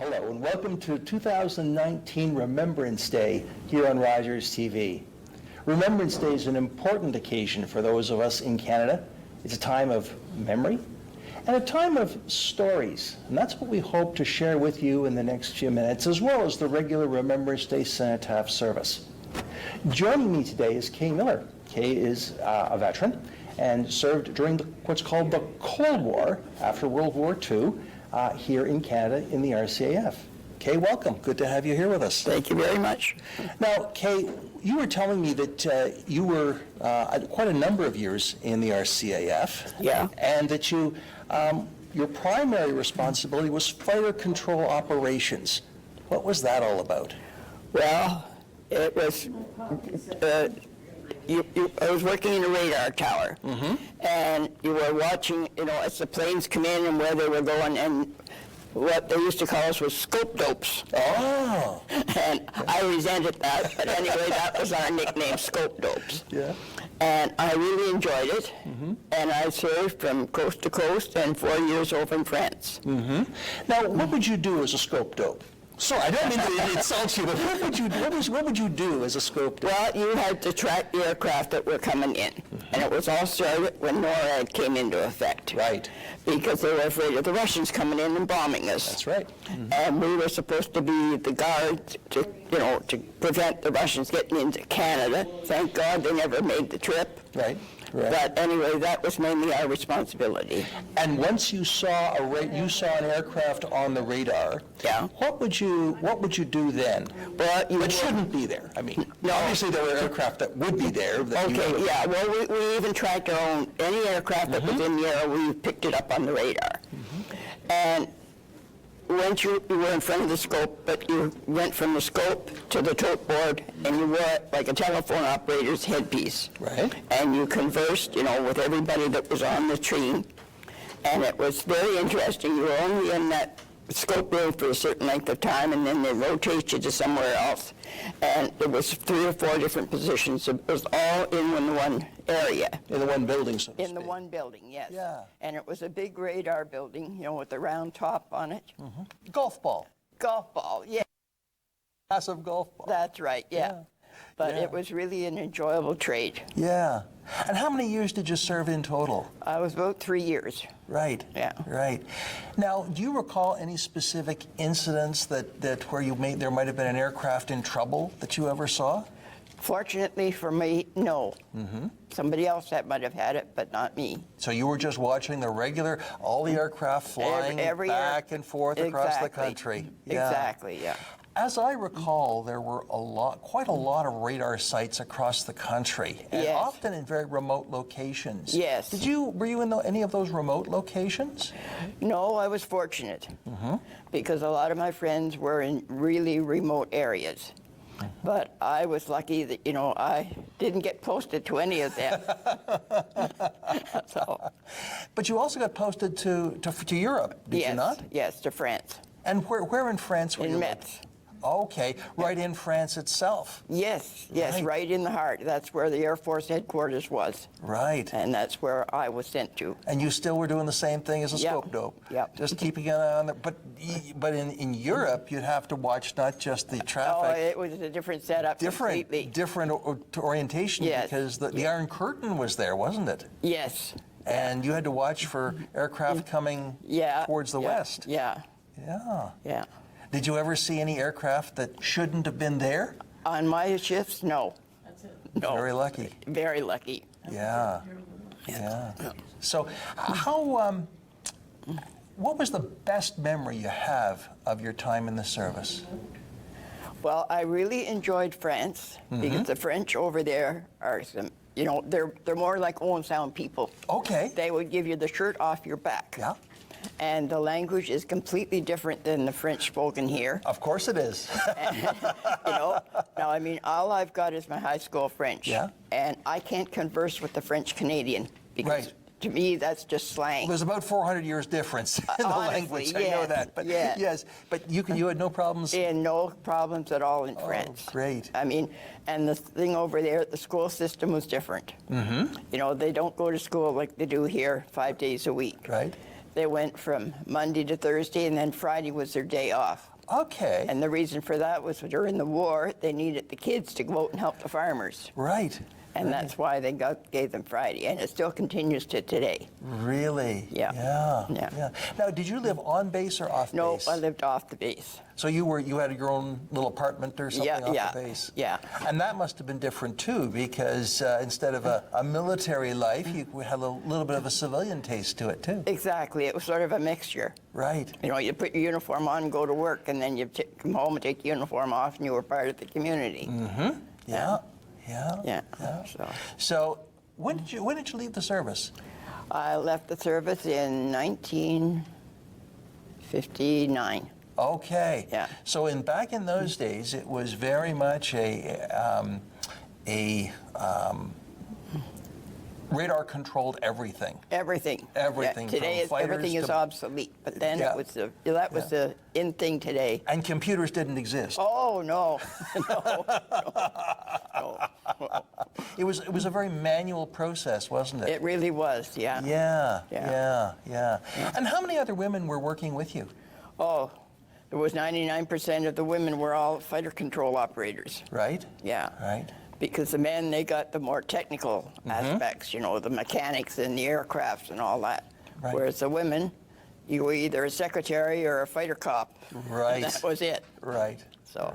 Hello and welcome to 2019 Remembrance Day here on Rogers TV. Remembrance Day is an important occasion for those of us in Canada. It's a time of memory and a time of stories. And that's what we hope to share with you in the next few minutes, as well as the regular Remembrance Day Cenotaph service. Joining me today is Kay Miller. Kay is a veteran and served during what's called the Cold War after World War II here in Canada in the RCAF. Kay, welcome. Good to have you here with us. Thank you very much. Now, Kay, you were telling me that you were quite a number of years in the RCAF. Yeah. And that you, your primary responsibility was fire control operations. What was that all about? Well, it was, I was working in a radar tower, and you were watching, as the planes come in and where they were going, and what they used to call us was scope dopes. Oh. And I resented that, but anyway, that was our nickname, scope dopes. Yeah. And I really enjoyed it, and I served from coast to coast and 4 years over in France. Now, what would you do as a scope dope? Sorry, I don't mean to insult you, but what would you do as a scope dope? Well, you had to track the aircraft that were coming in, and it was all started when NORAD came into effect. Right. Because they were afraid of the Russians coming in and bombing us. That's right. And we were supposed to be the guard to prevent the Russians getting into Canada. Thank God they never made the trip. Right. Right. But anyway, that was mainly our responsibility. And once you saw an aircraft on the radar, Yeah. what would you do then? Well, That shouldn't be there. I mean, obviously there were aircraft that would be there. That you Okay, would- yeah, well, we even tracked our own, any aircraft that was in the air, we picked it up on the radar. And once you were in front of the scope, but you went from the scope to the tote board, and you wore it like a telephone operator's headpiece. Right. And you conversed, with everybody that was on the train, and it was very interesting. You were only in that scope room for a certain length of time, and then they rotate you to somewhere else. And it was 3 or 4 different positions. It was all in one area. In the one building, so to In the speak. one building, yes. Yeah. And it was a big radar building, with the round top on it. Golf ball. Golf ball, yeah, Massive golf ball. that's right, yeah. Yeah. But Yeah. it was really an enjoyable trade. Yeah. And how many years did you serve in total? I was about 3 years. Right. Yeah. Right. Now, do you recall any specific incidents that where there might have been an aircraft in trouble that you ever saw? Fortunately for me, no. Somebody else that might have had it, but not me. So you were just watching all the aircraft flying back and forth across the country. Yeah. Exactly, yeah. As I recall, there were quite a lot of radar sites across the country, and Yes. often in very remote locations. Yes. Were you in any of those remote locations? No, I was fortunate because a lot of my friends were in really remote areas. But I was lucky that, I didn't get posted to any of them. So, But you also got posted to Europe, did yes, you not? Yes, to France. And where in France were you? In living? Metz. Okay, right in France itself. Yes, Right. right in the heart. That's where the Air Force headquarters was. Right. And that's where I was sent to. And you still were doing the same thing as a Yep. scope dope. Yep. Just keeping an eye on the. But in Europe, you'd have to watch not just the Oh, traffic. it was a different setup completely. Different orientation Yes. because the Iron Curtain was there, wasn't it? Yes. And you had to watch for aircraft coming Yeah. towards the west. Yeah. Yeah. Yeah. Did you ever see any aircraft that shouldn't have been there? On my shifts, no. No. Very lucky. Very lucky. Yeah. Yeah. So, what was the best memory you have of your time in the service? Well, I really enjoyed France because the French over there are some, they're more like Owen Sound people. Okay. They would give you the shirt off your back. Yeah. And the language is completely different than the French spoken here. Of course it is. Now, I mean, all I've got is my high school French. Yeah. And I can't converse with the French Canadian because Right. to me, that's just slang. There's about 400 years difference in the Honestly, language. I know yes, that. But yes. yes, but you had no problems. And no problems at all in France. Great. I mean, and the thing over there, the school system was different. They don't go to school like they do here 5 days a week. Right. They went from Monday to Thursday, and then Friday was their day off. Okay. And the reason for that was during the war, they needed the kids to go out and help the farmers. Right. And that's why they gave them Friday, and it still continues to today. Really? Yeah. Yeah. Now, did you live on base or off No, base? I lived off the base. So you had your own little apartment or something off the base? Yeah. And that must have been different too, because instead of a military life, you had a little bit of a civilian taste to it too. Exactly. It was sort of a mixture. Right. You know, you put your uniform on, go to work, and then you come home and take your uniform off, and you were part of the community. Mm-hmm. Yeah. So when did you leave the service? I left the service in 1959. Okay. Yeah. So back in those days, it was very much a radar-controlled everything. Everything. Everything. Yeah. Today, from everything is to, obsolete, but then Yeah. that was the in thing today. And computers didn't exist. Oh no, no. It was a very manual process, wasn't it? It really was. Yeah. Yeah. And how many other women were working with you? Oh, there was 99% of the women were all fighter control operators. Right. Yeah. Right. Because the men, they got the more technical Mm-hmm. aspects, you know, the mechanics and the aircrafts and all that. Right. Whereas the women, you were either a secretary or a fighter cop. Right. And that was it. Right. So.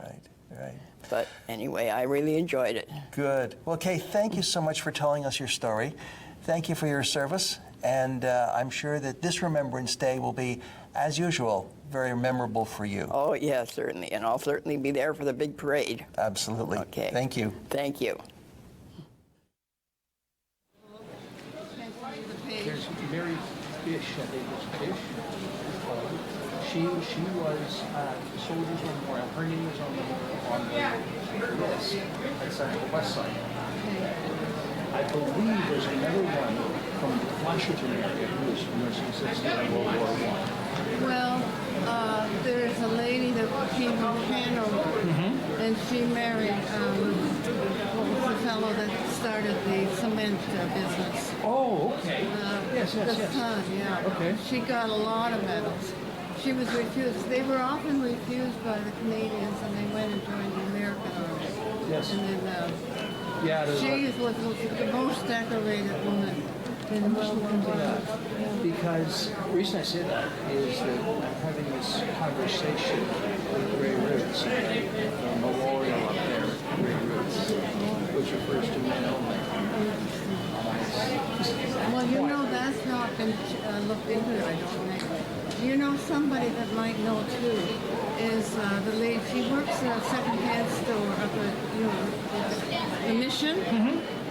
Right. But anyway, I really enjoyed it. Good. Well, Kay, thank you so much for telling us your story. Thank you for your service, and I'm sure that this Remembrance Day will be, as usual, very memorable for you. Oh, yeah, certainly. And I'll certainly be there for the big parade. Absolutely. Okay. Thank you. Thank you. There's Mary Fish, I think it's Fish. She was Soldiers Memorial. Her name is on the list. That's on the west side. I believe there's another one from the Washington area who was nursing since during World War I. Well, there's a lady that came from Hanover, and she married what was the fellow that started the cement business. Oh, okay. Yes. The son, yeah. Okay. She got a lot of medals. She was refused. They were often refused by the Canadians, and they went and joined the American Army. Yes. And then she was the most decorated woman in World War I. Because the reason I say that is that I'm having this conversation with Grey Roots, a memorial up there, Grey Roots, which refers to men only. Well, you know, that's not been looked into, I don't think. You know, somebody that might know too is the lady. She works at a second-hand store up at the Mission,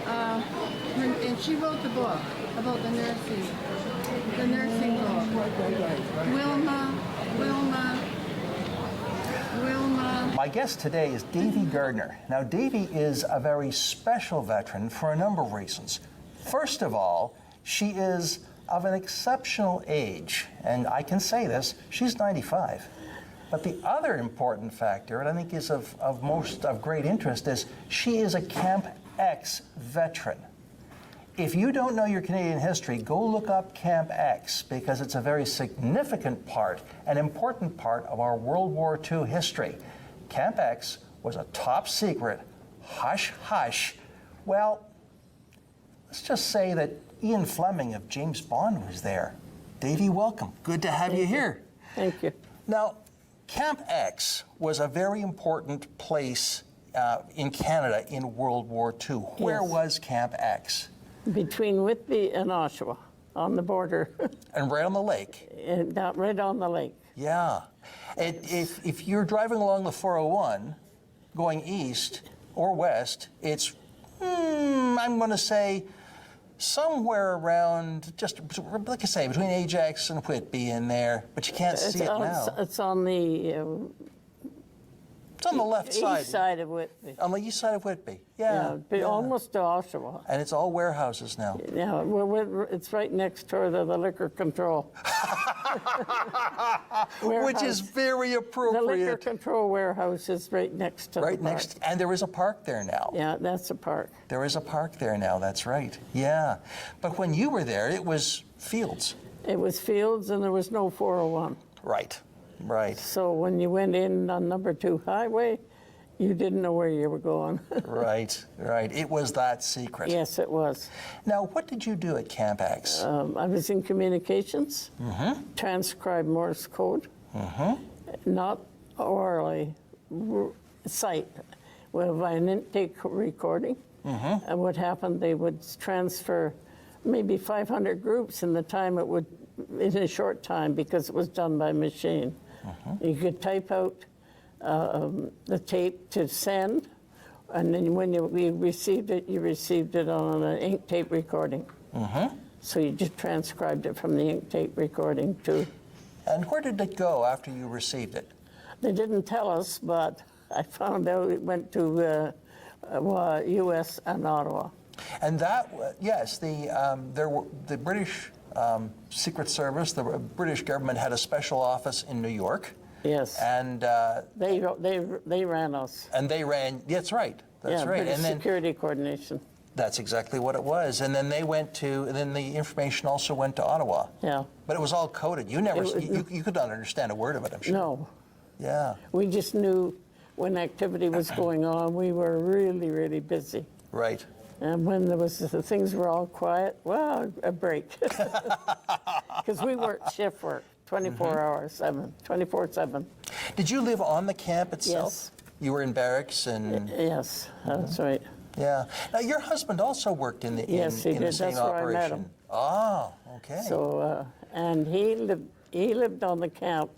and she wrote the book about the nursing book. Wilma. My guest today is Davy Gardner. Now, Davy is a very special veteran for a number of reasons. First of all, she is of an exceptional age, and I can say this, she's 95. But the other important factor, and I think is of great interest, is she is a Camp X veteran. If you don't know your Canadian history, go look up Camp X, because it's a very significant part, an important part of our World War II history. Camp X was a top secret, hush-hush. Well, let's just say that Ian Fleming of James Bond was there. Davy, welcome. Good to have you here. Thank you. Now, Camp X was a very important place in Canada in World War II. Where was Camp X? Between Whitby and Oshawa, on the border, And right on the lake. and right on the lake. Yeah. If you're driving along the 401, going east or west, it's, I'm going to say, somewhere around, just like I say, between Ajax and Whitby in there, but you can't see it now. It's on the It's on the left side. east side of Whitby. On the east side of Whitby. Yeah. But almost to Oshawa. And it's all warehouses now. Yeah, it's right next door to the liquor control. Which is Warehouse. very The liquor appropriate. control warehouse is right next to the Right park. next, and there is a park there now. Yeah, that's a park. There is a park there now, that's right. Yeah. But when you were there, it was fields. It was fields and there was no 401. Right. Right. So when you went in on number 2 highway, you didn't know where you were going. Right, right. It was that secret. Yes, it was. Now, what did you do at Camp X? I was in communications, transcribe Morse code, not orally, sight. We have an intake recording, and what happened, they would transfer maybe 500 groups in the time it would, in a short time, because it was done by machine. You could type out the tape to send, and then when you received it on an ink tape recording. So you just transcribed it from the ink tape recording to. And where did it go after you received it? They didn't tell us, but I found out it went to U.S. and Ottawa. And that, yes, the British Secret Service, the British government had a special office in New York. Yes. And They ran us. and they ran. That's right. That's right. British And then security coordination. that's exactly what it was. And then they went to. And then the information also went to Ottawa. Yeah. But it was all coded. You never. It was- You could not understand a word of it, I'm sure. No, Yeah. we just knew when activity was going on, we were really, really busy. Right. And when things were all quiet, well, a break. Because we worked shift work, 24 hours, 24/7. Did you live on the camp itself? Yes. You were in barracks and. Yes, that's right. Yeah. Now your husband also worked in the Yes, he in the did. same That's where I operation. met him. Oh, okay. So, and he lived on the camp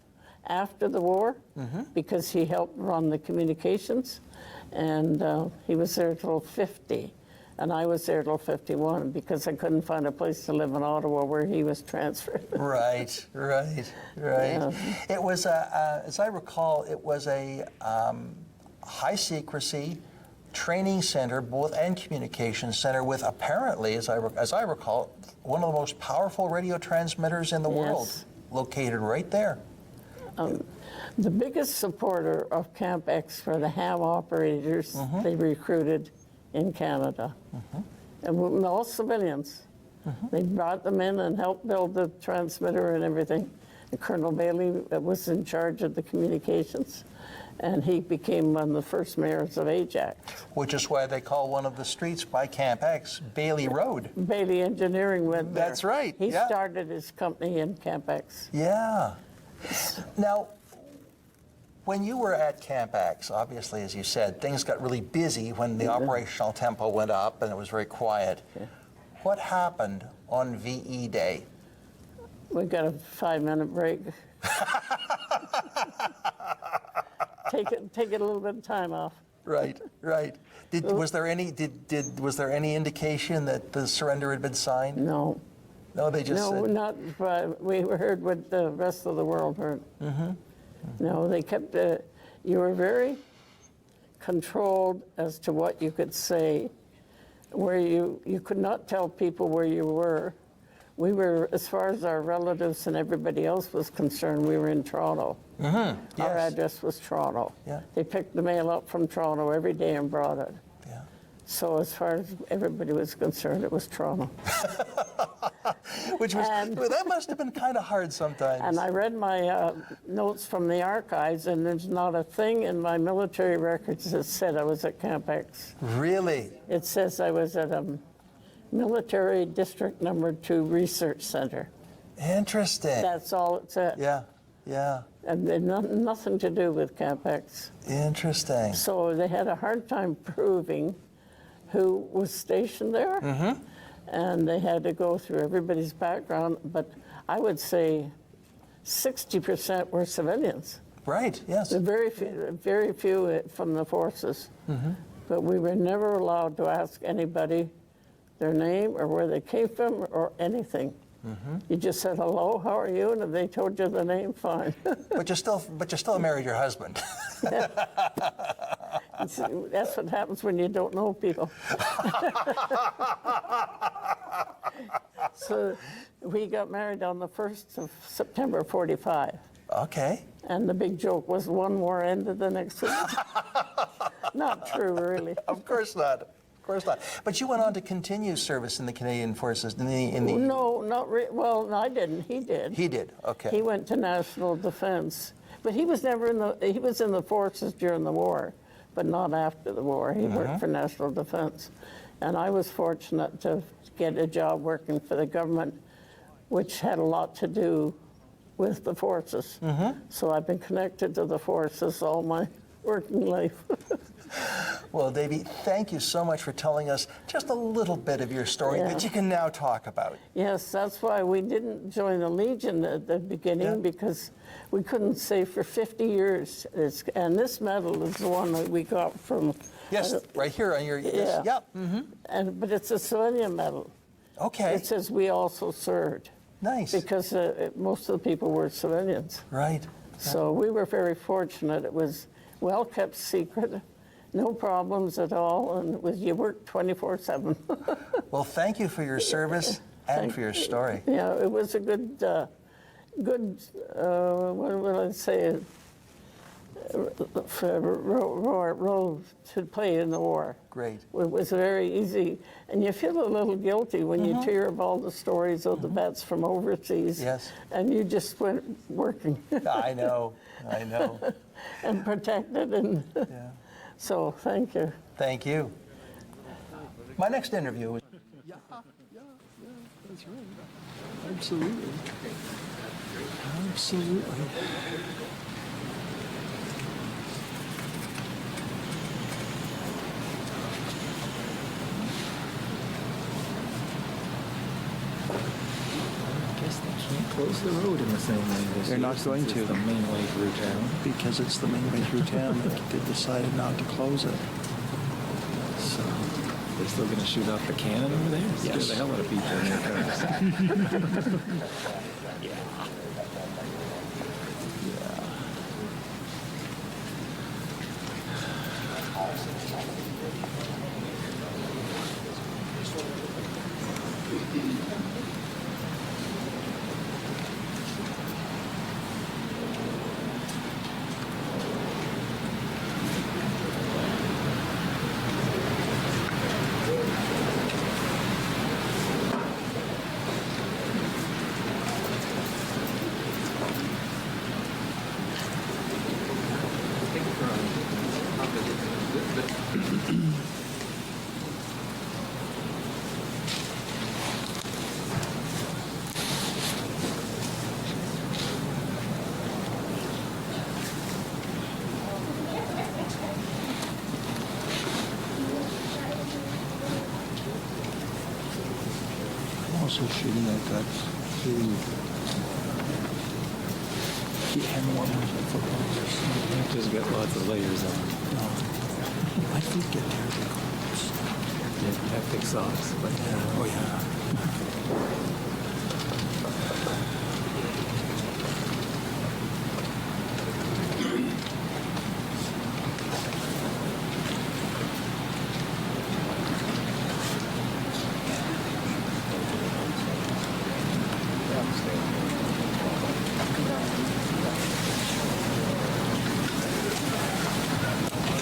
after the war because he helped run the communications, and he was there till 50, and I was there till 51 because I couldn't find a place to live in Ottawa where he was transferred. Right. Yeah. It was as I recall, it was a high secrecy training center, both and communication center, with apparently, as I recall, one of the most powerful radio transmitters in the world, Yes. located right there. The biggest supporter of Camp X were the ham operators they recruited in Canada. And all civilians. They brought them in and helped build the transmitter and everything. And Colonel Bailey was in charge of the communications, and he became one of the first mayors of Ajax. Which is why they call one of the streets by Camp X Bailey Road. Bailey Engineering went there. That's right, He yeah. started his company in Camp X. Yeah. Now, when you were at Camp X, obviously, as you said, things got really busy when the operational tempo went up and it was very quiet. What happened on VE Day? We got a 5-minute break. Take it a little bit of time off. Right. Was there any indication that the surrender had been signed? No. No, they just No, said. not, we heard what the rest of the world heard. No, they kept, you were very controlled as to what you could say, where you could not tell people where you were. We were, as far as our relatives and everybody else was concerned, we were in Toronto. Our Yes. address was Toronto. Yeah. They picked the mail up from Toronto every day and brought it. Yeah. So as far as everybody was concerned, it was Toronto. Which was And- that must have been kind of hard sometimes. And I read my notes from the archives, and there's not a thing in my military records that said I was at Camp X. Really? It says I was at a Military District Number 2 Research Center. Interesting. That's all it said. Yeah. And it had nothing to do with Camp X. Interesting. So they had a hard time proving who was stationed there. And they had to go through everybody's background. But I would say 60% were civilians. Right. Yes. There were very few from the forces. But we were never allowed to ask anybody their name or where they came from or anything. You just said, hello, how are you? And if they told you the name, fine. But you still married your husband. That's what happens when you don't know people. So we got married on the 1st of September, 45. Okay. And the big joke was one more ended the next week. Not true, really. Of course not. Of course not. But you went on to continue service in the Canadian Forces. In the No, not really. Well, no, I didn't. He did. He did. Okay. He went to National Defense But he was never he was in the forces during the war, but not after the war. He worked for National Defense. And I was fortunate to get a job working for the government, which had a lot to do with the forces. So I've been connected to the forces all my working life. Well, Davy, thank you so much for telling us just a little bit of your story that you can now talk about. Yes, that's why we didn't join the Legion at the beginning, because we couldn't say for 50 years. And this medal is the one that we got from... Yes, right here on your... Yes, yeah. But it's a civilian medal. Okay. It says we also served. Nice. Because most of the people were civilians. Right. So we were very fortunate. It was well-kept secret, no problems at all, and you worked 24/7. Well, thank you for your service and for your story. Yeah, it was a good, what would I say, role to play in the war. Great. It was very easy, and you feel a little guilty when you hear of all the stories of the vets from overseas. Yes. And you just went working. I know. And protected, and so thank you. Thank you. My next interview is... That's right. Absolutely. Absolutely. I guess they can't close the road in the same way this They're year, not going since to. it's the main way through town. Because it's the main way through town, they decided not to close it. So, They're still going to shoot off the cannon over there? Scare Yes. the hell out of people in their cars. I'm also shooting at that two hand warmers at football. Just got lots of layers on. No, my feet get terribly cold. You have thick socks, but Oh yeah.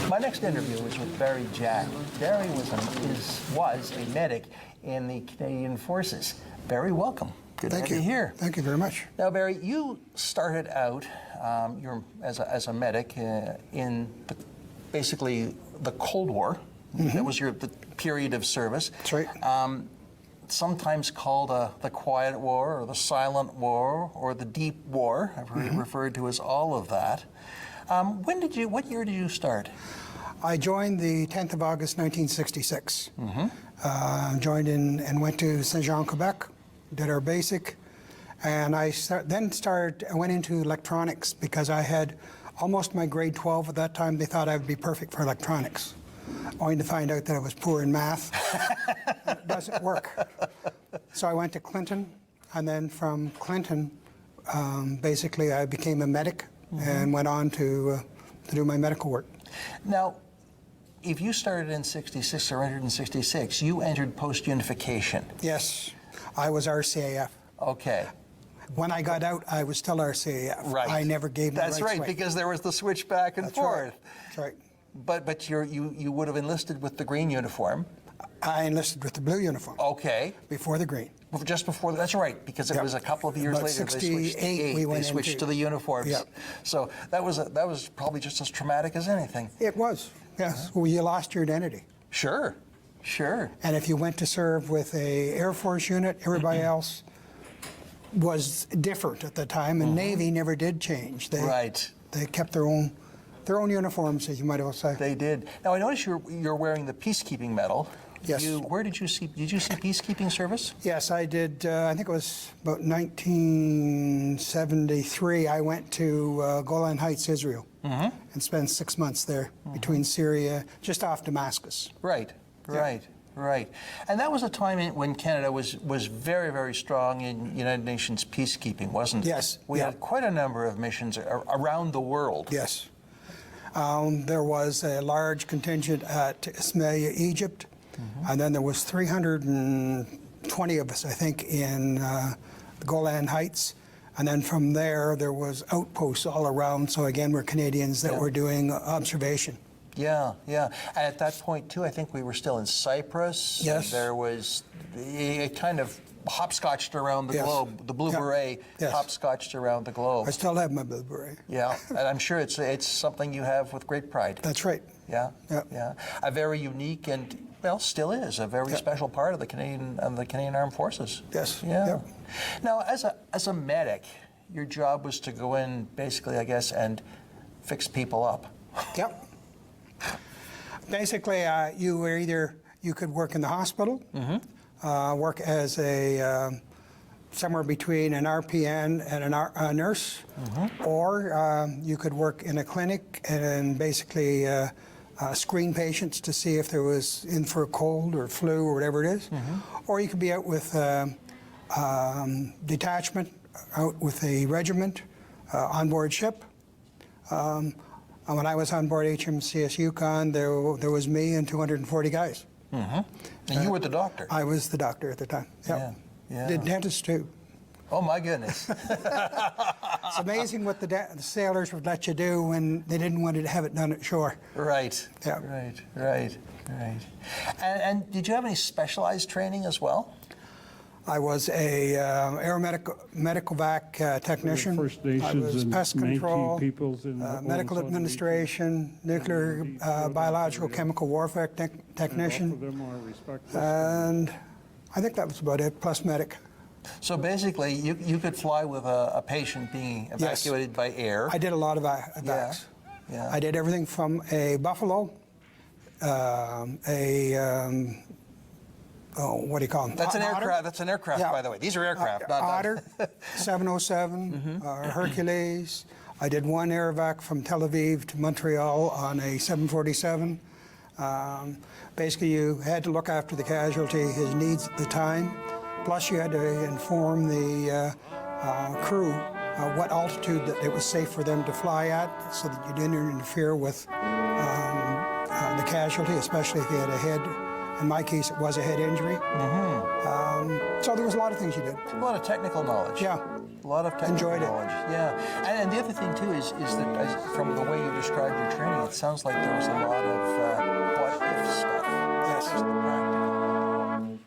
My next interview is with Barry Jack. Barry was a medic in the Canadian Forces. Barry, welcome. Good to have you here. Thank you very much. Now, Barry, you started out as a medic in basically the Cold War. That was the period of service. That's right. Sometimes called the Quiet War or the Silent War or the Deep War. I've heard it referred to as all of that. What year did you start? I joined the 10th of August, 1966. Joined in and went to Saint-Jean, Quebec, did our basic, and I went into electronics because I had almost my grade 12 at that time. They thought I would be perfect for electronics, only to find out that I was poor in math. It doesn't work. So I went to Clinton, and then from Clinton, basically I became a medic and went on to do my medical work. Now, if you started in 66 or entered in 66, you entered post-unification. Yes, I was RCAF. Okay. When I got out, I was still RCAF. Right. I never gave the That's right, way. because there was the switch back and That's forth. right. That's right. But you would have enlisted with the green uniform. I enlisted with the blue uniform Okay. before the green. Just before, that's right, because it Yep. was a couple of years About later, they switched to 68 we went they switched into. to the uniforms. Yep. So that was probably just as traumatic as anything. It was, yes. Well, you lost your identity. Sure, sure. And if you went to serve with a Air Force unit, everybody else was different at the time, and Navy never did change. Right. They kept their own uniforms, as you might well say. They did. Now I notice you're wearing the peacekeeping medal. Yes. Where did you see peacekeeping service? Yes, I did. I think it was about 1973. I went to Golan Heights, Israel, and spent 6 months there between Syria, just off Damascus. Right, right, right. And that was a time when Canada was very, very strong in United Nations peacekeeping, wasn't it? Yes, We yeah. had quite a number of missions around the world. Yes. There was a large contingent at Ismailia, Egypt, and then there was 320 of us, I think, in the Golan Heights. And then from there was outposts all around. So again, we're Canadians that were doing observation. Yeah, yeah. And at that point, too, I think we were still in Cyprus. Yes. There was it kind of hopscotched around the Yes. globe. The blue Yeah. beret Yes. hopscotched around the globe. I still have my blue beret. Yeah, and I'm sure it's something you have with great pride. That's right. Yeah, Yeah. yeah. A very unique and, well, still is a very special part of the Canadian Armed Forces. Yes. Yeah. Yep. Now, as a medic, your job was to go in, basically, I guess, and fix people up. Yep. Basically, you could work in the hospital, work as a somewhere between an RPN and a nurse, or you could work in a clinic and basically screen patients to see if there was in for a cold or flu or whatever it is, or you could be out with detachment, out with a regiment, on board ship. And when I was on board HMCS Yukon, there was me and 240 guys. And you were the doctor. I was the doctor at the time. Yep. Yeah, yeah. Did dentists too. Oh, my goodness. It's amazing what the sailors would let you do when they didn't want to have it done at shore. Right. Yeah. Right. And did you have any specialized training as well? I was a medical vac technician. First I Nations was and pest Métis control, peoples in the medical Owen administration, nuclear, biological, chemical warfare technician, Both of them are respected. and I think that was about it, plus medic. So basically, you could fly with a patient being evacuated by air. I did a lot of vacs. Yeah. I did everything from a Buffalo, what do you call them? That's an Otter. aircraft. That's an aircraft, Yeah. by the way. These are aircraft. not Otter, 707, Hercules. I did one air vac from Tel Aviv to Montreal on a 747. Basically, you had to look after the casualty, his needs at the time. Plus, you had to inform the crew what altitude that it was safe for them to fly at, so that you didn't interfere with the casualty, especially if he had a head. In my case, it was a head injury. So there was a lot of things you did. A lot of technical knowledge. Yeah. A lot of technical Enjoyed it. knowledge. Yeah. And the other thing, too, is that from the way you described your training, it sounds like there was a lot of what-if stuff. Yes. Just the practical.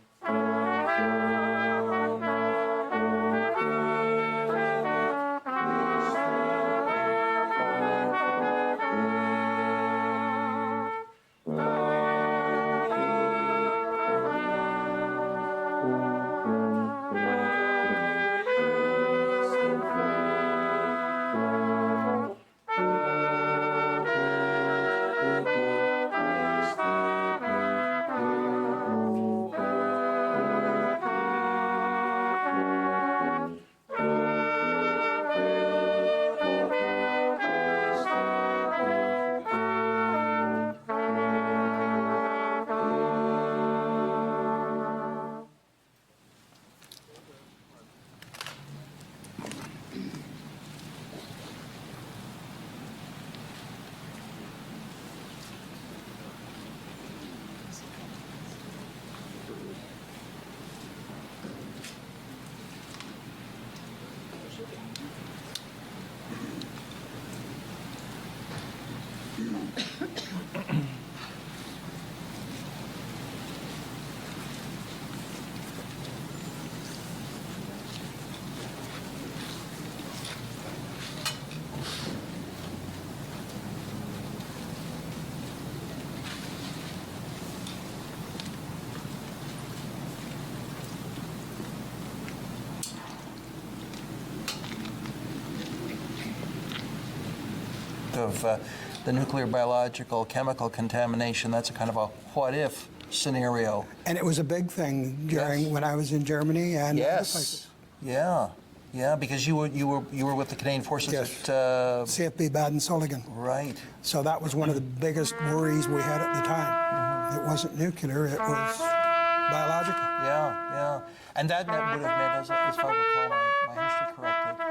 of the nuclear, biological, chemical contamination. That's a kind of a what-if scenario. And it was a big thing during Yes. when I was in Germany and other places. Yes. Yeah, because you were with the Canadian Forces Yes. at CFB Baden-Soligen. right. So that was one of the biggest worries we had at the time. It wasn't nuclear, it was biological. Yeah. And that would have meant, as if I recall my history correctly.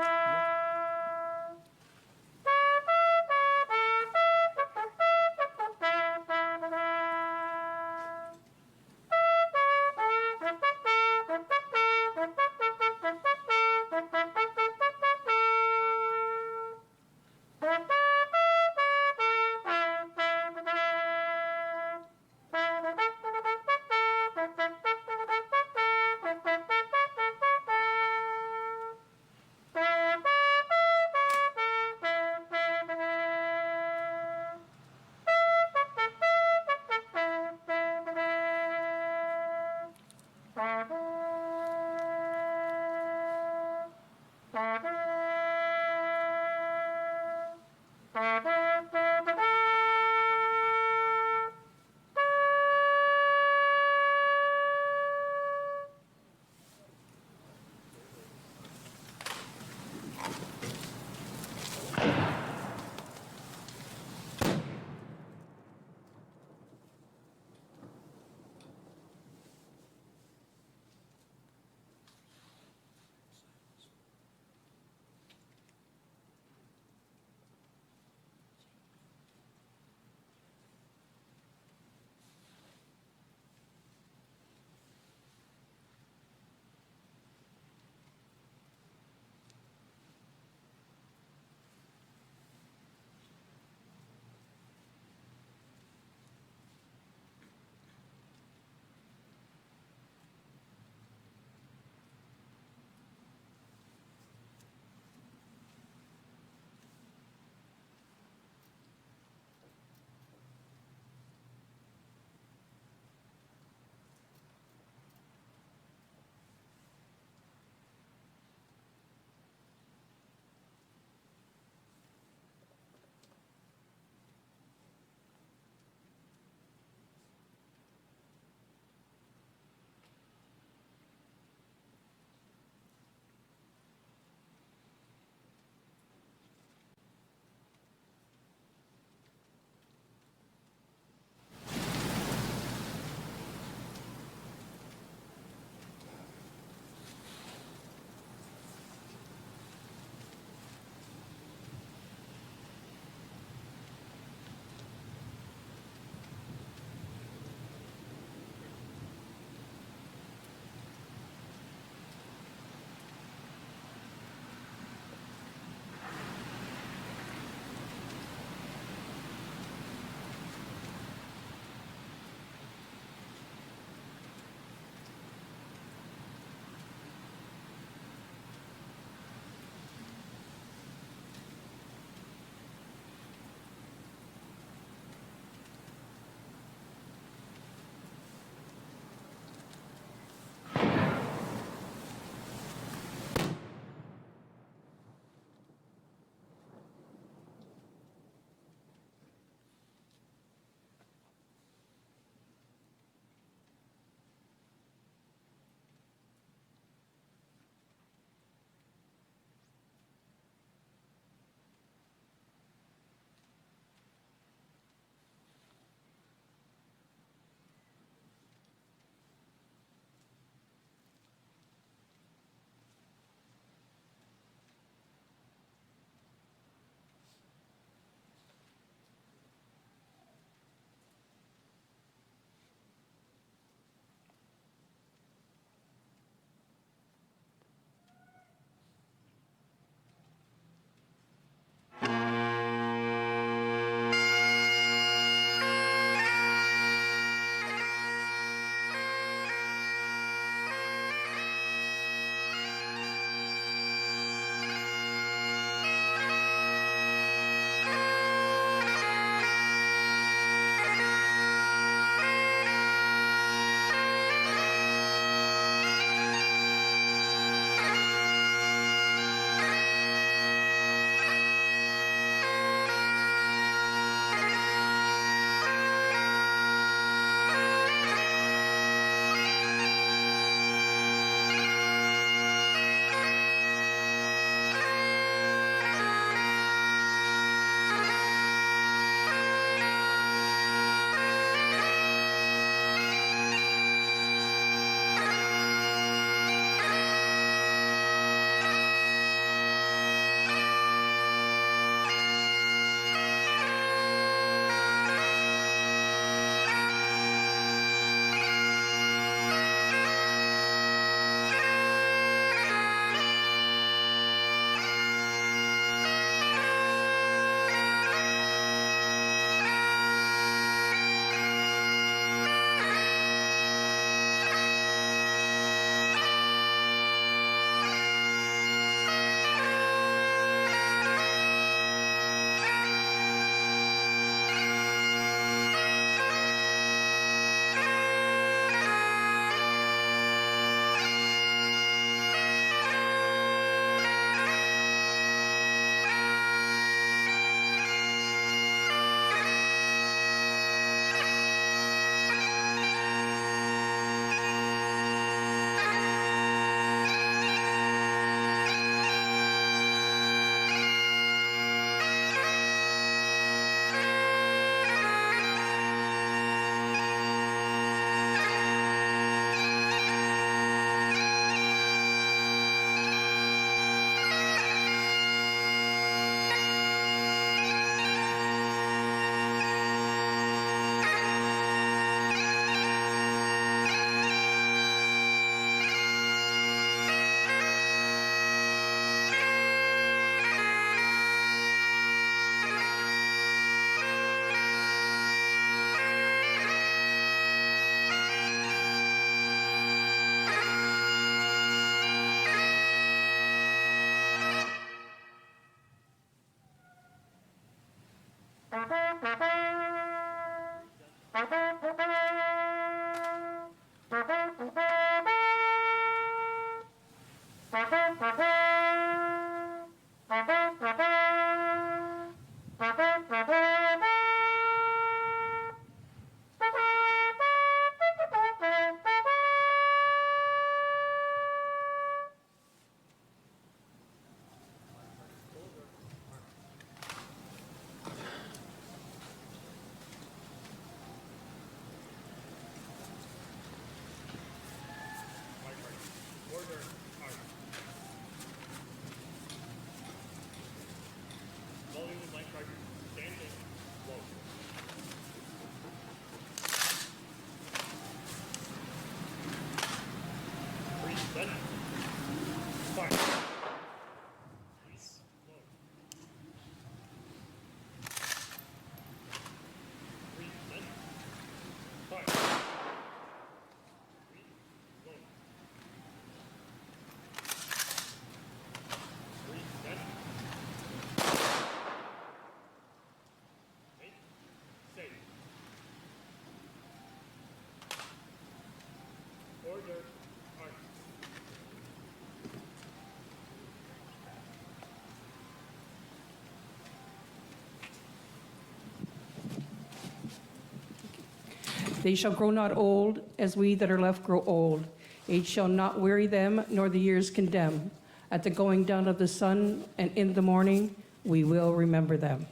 They shall grow not old, as we that are left grow old. Age shall not weary them, nor the years condemn. At the going down of the sun and in the morning, we will remember them.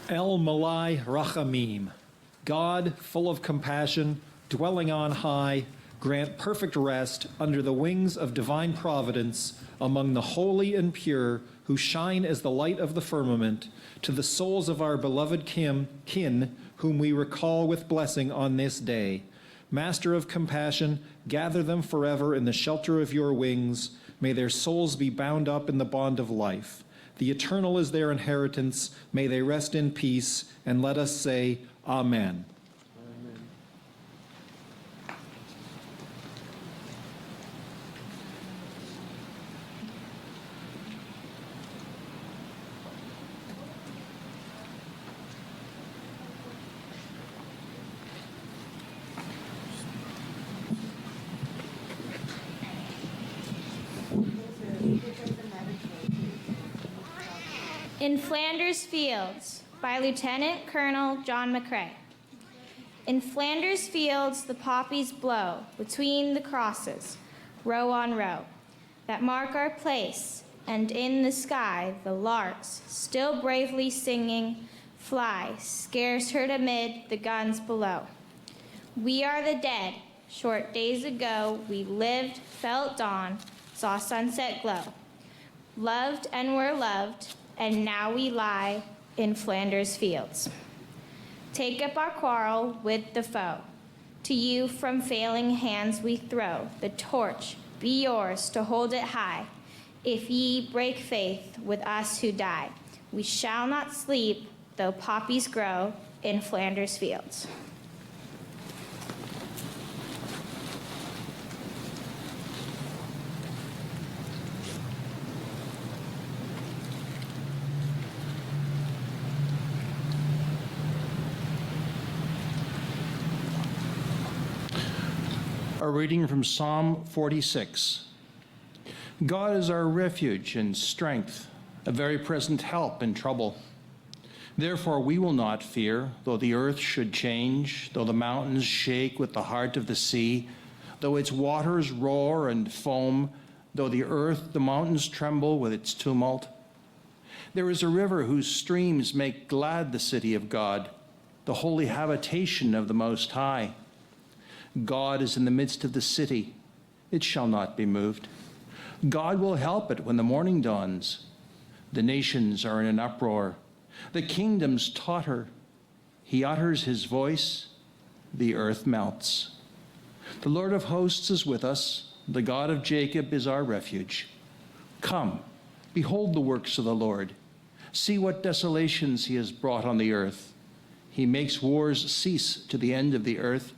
El Malai Rachamim, God, full of compassion, dwelling on high, grant perfect rest under the wings of divine providence among the holy and pure who shine as the light of the firmament, to the souls of our beloved kin whom we recall with blessing on this day. Master of compassion, gather them forever in the shelter of your wings. May their souls be bound up in the bond of life. The eternal is their inheritance. May they rest in peace, and let us say, Amen. In Flanders Fields by Lieutenant Colonel John McCrae. In Flanders Fields the poppies blow between the crosses, row on row, that mark our place, and in the sky the larks, still bravely singing, fly, scarce heard amid the guns below. We are the dead. Short days ago we lived, felt dawn, saw sunset glow, loved and were loved, and now we lie in Flanders Fields. Take up our quarrel with the foe. To you from failing hands we throw the torch. Be yours to hold it high. If ye break faith with us who die, we shall not sleep though poppies grow in Flanders Fields. A reading from Psalm 46. God is our refuge and strength, a very present help in trouble. Therefore we will not fear, though the earth should change, though the mountains shake with the heart of the sea, though its waters roar and foam, though the mountains tremble with its tumult. There is a river whose streams make glad the city of God, the holy habitation of the Most High. God is in the midst of the city. It shall not be moved. God will help it when the morning dawns. The nations are in an uproar. The kingdoms totter. He utters his voice. The earth melts. The Lord of hosts is with us. The God of Jacob is our refuge. Come, behold the works of the Lord. See what desolations he has brought on the earth. He makes wars cease to the end of the earth.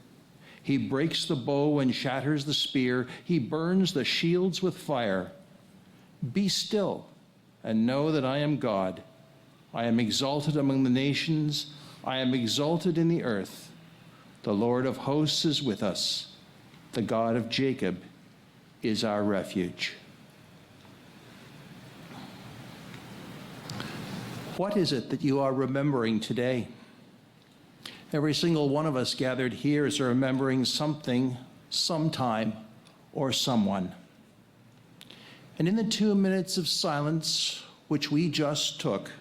He breaks the bow and shatters the spear. He burns the shields with fire. Be still and know that I am God. I am exalted among the nations. I am exalted in the earth. The Lord of hosts is with us. The God of Jacob is our refuge. What is it that you are remembering today? Every single one of us gathered here is remembering something, sometime, or someone. And in the 2 minutes of silence which we just took,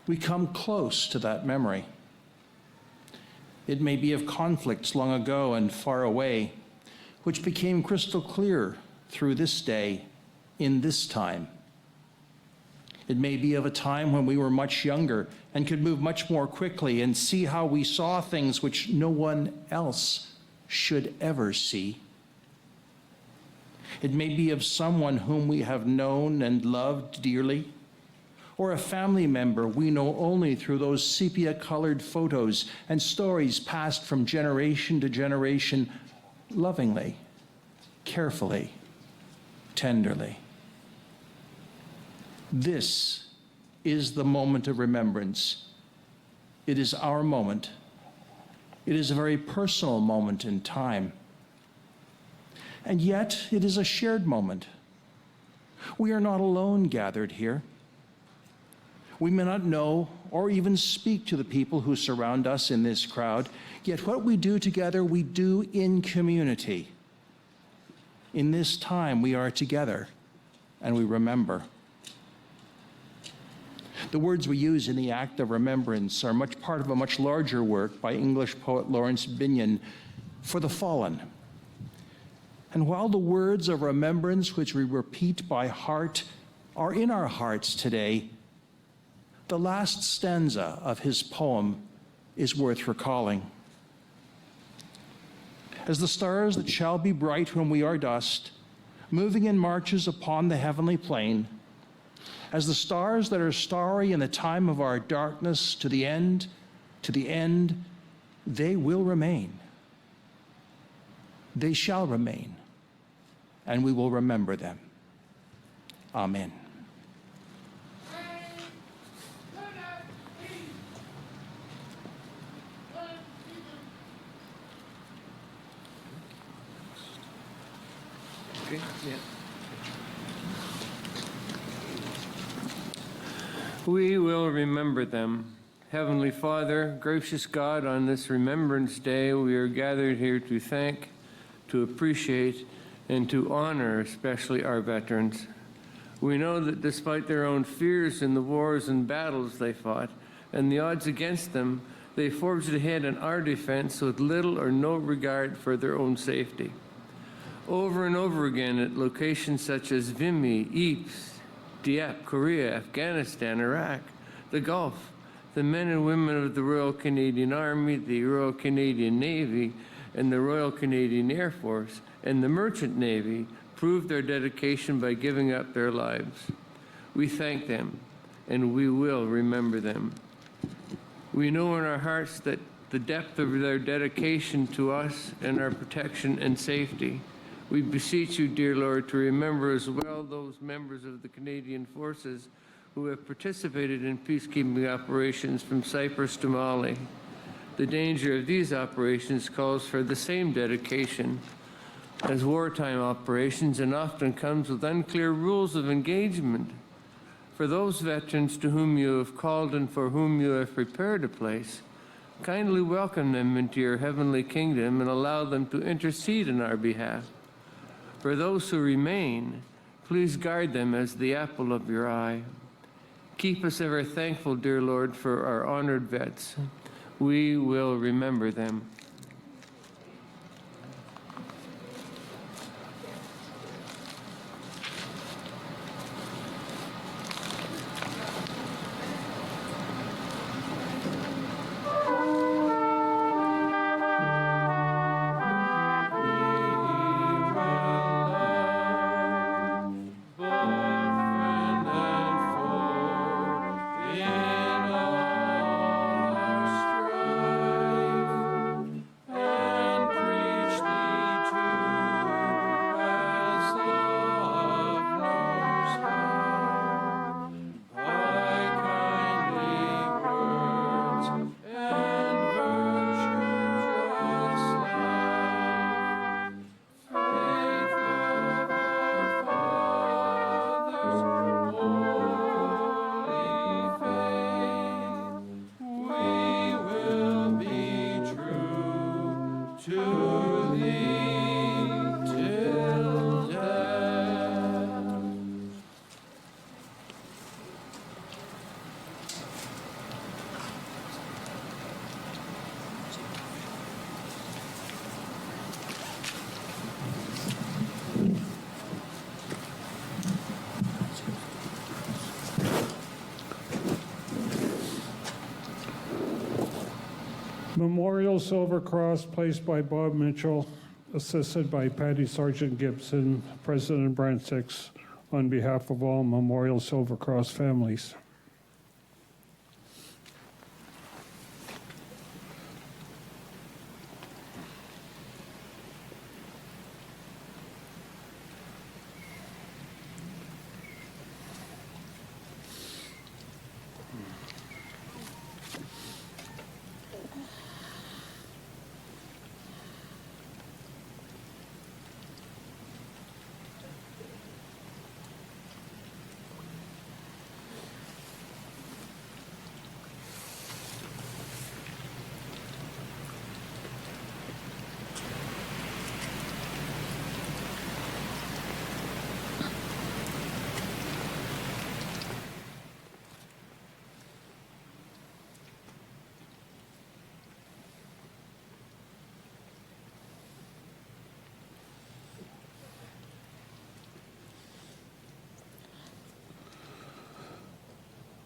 we come close to that memory. It may be of conflicts long ago and far away, which became crystal clear through this day, in this time. It may be of a time when we were much younger and could move much more quickly and see how we saw things which no one else should ever see. It may be of someone whom we have known and loved dearly, or a family member we know only through those sepia-colored photos and stories passed from generation to generation, lovingly, carefully, tenderly. This is the moment of remembrance. It is our moment. It is a very personal moment in time. And yet, it is a shared moment. We are not alone gathered here. We may not know or even speak to the people who surround us in this crowd, yet what we do together, we do in community. In this time, we are together and we remember. The words we use in the act of remembrance are much part of a much larger work by English poet Lawrence Binyon, For the Fallen. And while the words of remembrance which we repeat by heart are in our hearts today, the last stanza of his poem is worth recalling. As the stars that shall be bright when we are dust, moving in marches upon the heavenly plain, as the stars that are starry in the time of our darkness to the end, they will remain. They shall remain, and we will remember them. Amen. Okay, yeah. We will remember them. Heavenly Father, gracious God, on this Remembrance Day, we are gathered here to thank, to appreciate, and to honor especially our veterans. We know that despite their own fears in the wars and battles they fought, and the odds against them, they forged ahead in our defense with little or no regard for their own safety. Over and over again at locations such as Vimy, Ypres, Dieppe, Korea, Afghanistan, Iraq, the Gulf, the men and women of the Royal Canadian Army, the Royal Canadian Navy, and the Royal Canadian Air Force, and the Merchant Navy proved their dedication by giving up their lives. We thank them, and we will remember them. We know in our hearts that the depth of their dedication to us and our protection and safety. We beseech you, dear Lord, to remember as well those members of the Canadian Forces who have participated in peacekeeping operations from Cyprus to Mali. The danger of these operations calls for the same dedication as wartime operations and often comes with unclear rules of engagement. For those veterans to whom you have called and for whom you have prepared a place, kindly welcome them into your heavenly kingdom and allow them to intercede in our behalf. For those who remain, please guard them as the apple of your eye. Keep us ever thankful, dear Lord, for our honored vets. We will remember them. Memorial Silver Cross placed by Bob Mitchell, assisted by Patty Sergeant Gibson, President Brand 6, on behalf of all Memorial Silver Cross families.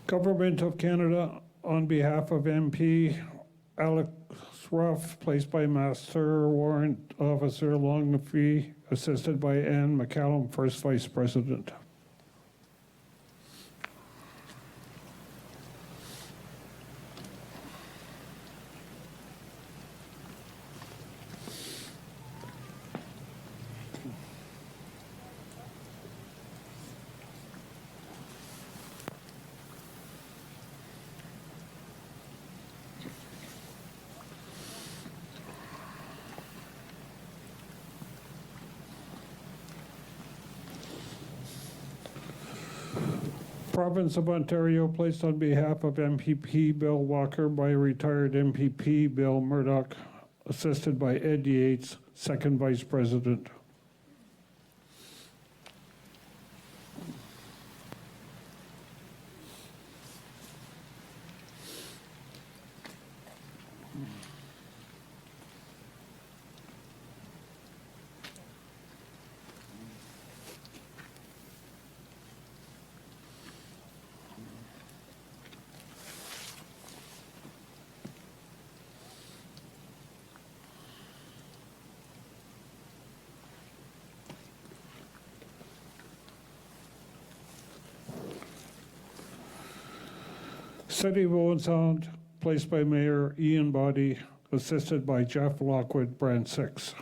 Government of Canada, on behalf of MP Alex Ruff, placed by Master Warrant Officer Longfee, assisted by Anne McCallum, First Vice President. Province of Ontario, placed on behalf of MPP Bill Walker by retired MPP Bill Murdoch, assisted by Ed Yates, Second Vice President. City of Owen Sound, placed by Mayor Ian Boddy, assisted by Jeff Lockwood, Brand 6.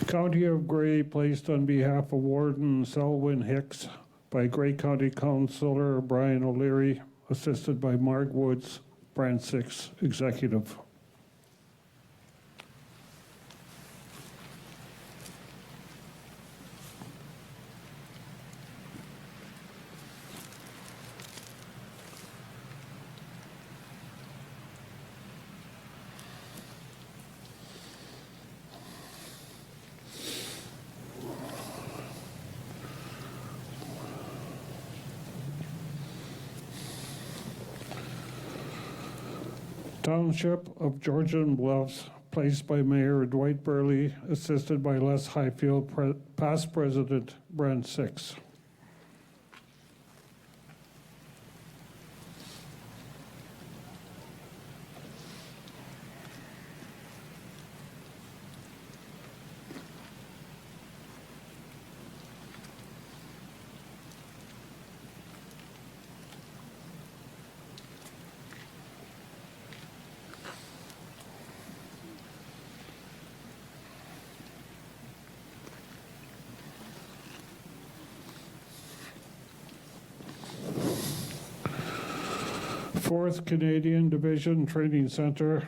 County of Grey, placed on behalf of Warden Selwyn Hicks by Grey County Councillor Brian O'Leary, assisted by Mark Woods, Brand 6 Executive. Township of Georgian Bluffs, placed by Mayor Dwight Burley, assisted by Les Highfield, past President, Brand 6. Fourth Canadian Division Training Center,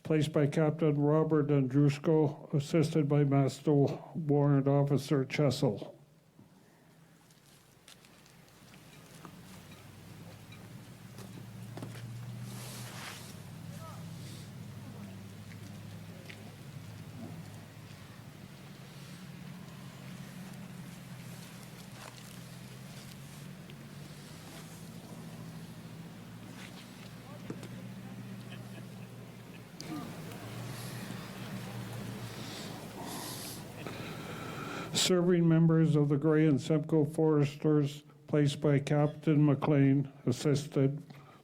placed by Captain Robert Andrusko, assisted by Master Warrant Officer Chessel. Serving members of the Gray and Simcoe Foresters, placed by Captain McLean, assisted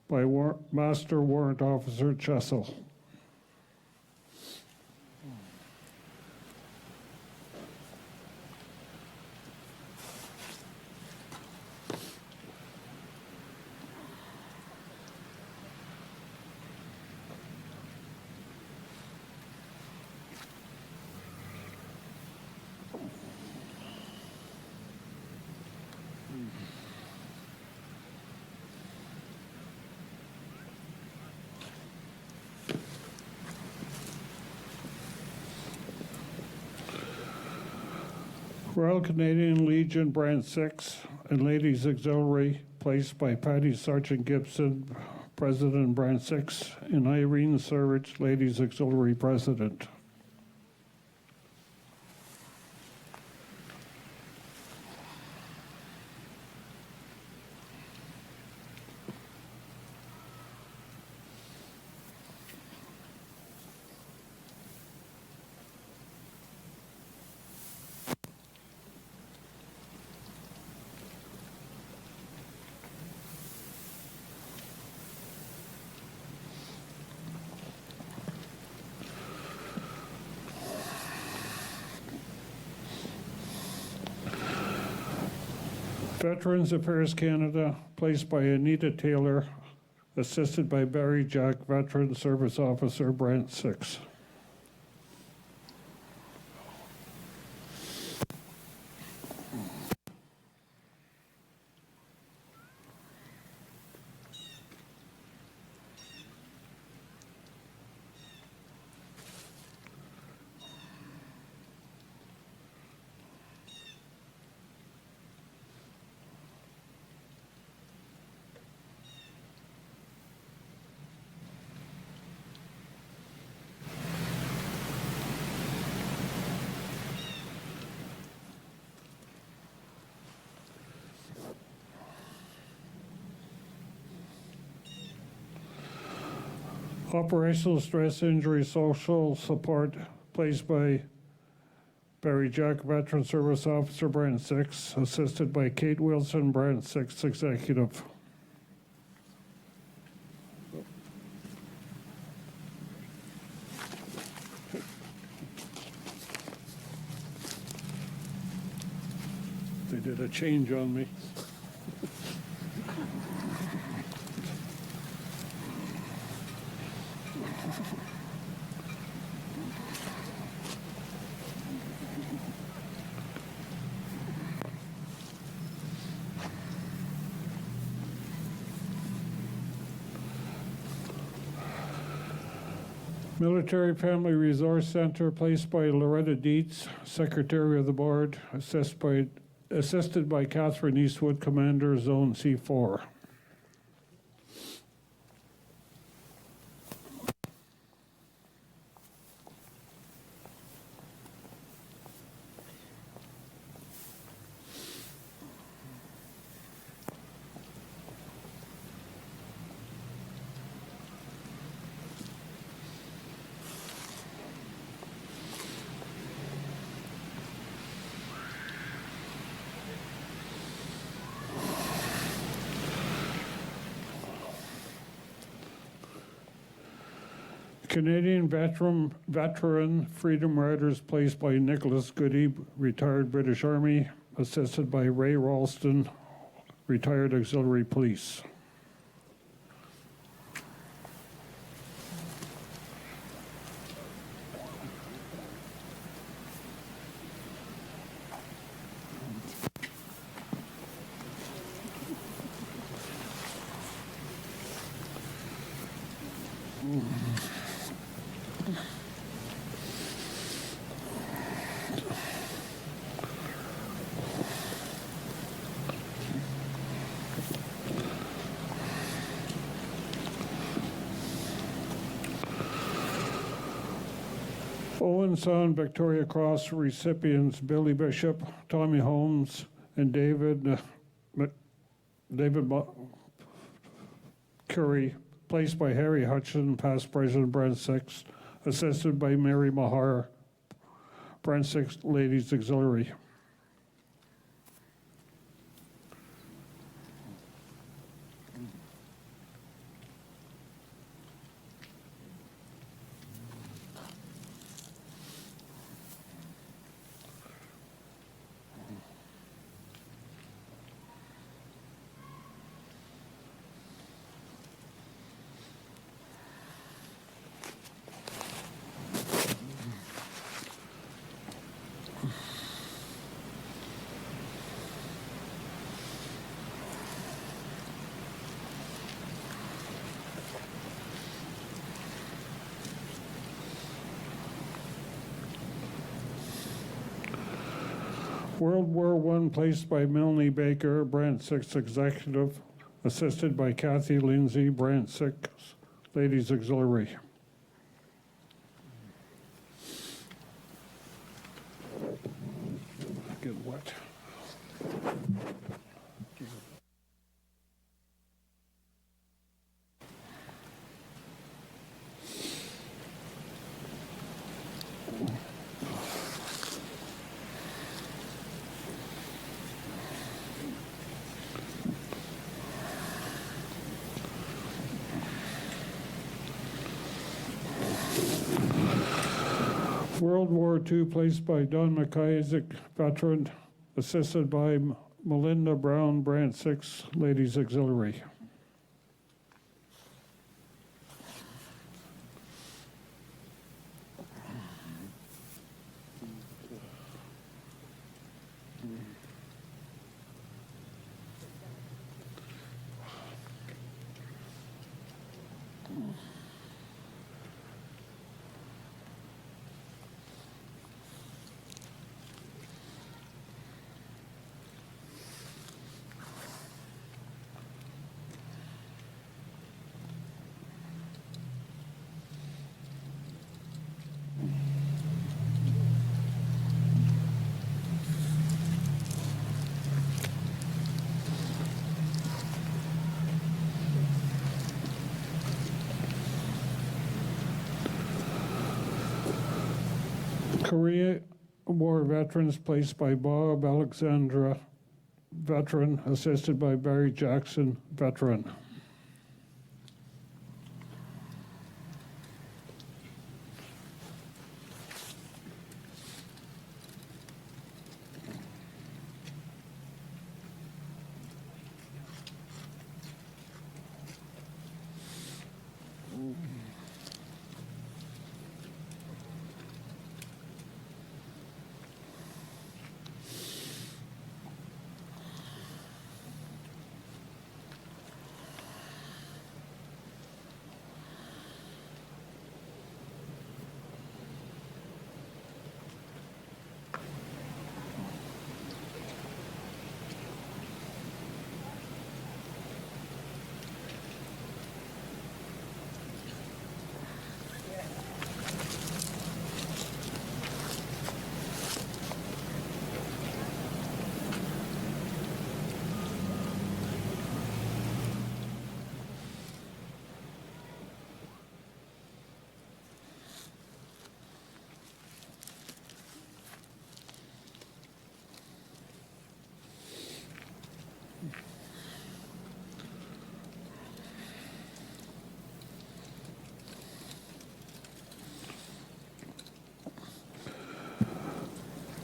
by Master Warrant Officer Chessel. Royal Canadian Legion Branch 6 and Ladies Auxiliary, placed by Patty Sergeant Gibson, President Branch 6, and Irene Surridge, Ladies Auxiliary President. Veterans Affairs Canada, placed by Anita Taylor, assisted by Barry Jack, Veteran Service Officer, Branch 6. Operational stress injury social support, placed by Barry Jack, Veteran Service Officer, Branch 6, assisted by Kate Wilson, Branch 6 Executive. They did a change on me. Military Family Resource Center, placed by Loretta Dietz, Secretary of the Board, assisted by Catherine Eastwood, Commander, Zone C4. Canadian veteran Freedom Riders, placed by Nicholas Goody, retired British Army, assisted by Ray Ralston, retired Auxiliary Police. Owen Sound Victoria Cross recipients Billy Bishop, Tommy Holmes, and David Curry, placed by Harry Hutchin, past President, Branch 6, assisted by Mary Mahar, Branch 6 Ladies Auxiliary. World War I, placed by Milne Baker, Branch 6 Executive, assisted by Kathy Lindsay, Branch 6 Ladies Auxiliary. Get wet. World War II, placed by Don McIsaac, veteran, assisted by Melinda Brown, Branch 6 Ladies Auxiliary. Korea War veterans, placed by Bob Alexandra, veteran, assisted by Barry Jackson, veteran.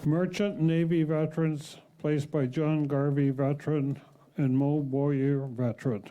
Merchant Navy veterans, placed by John Garvey, veteran, and Mo Boyer, veteran.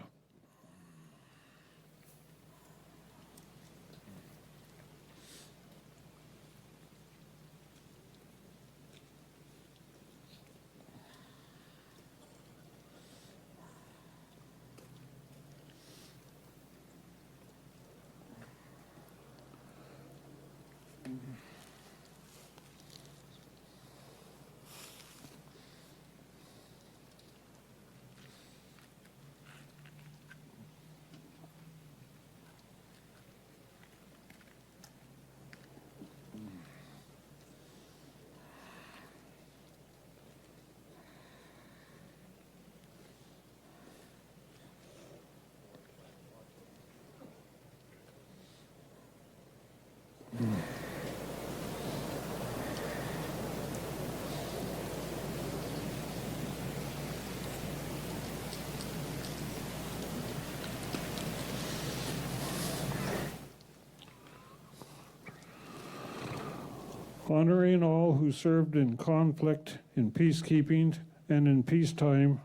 Honoring all who served in conflict, in peacekeeping, and in peacetime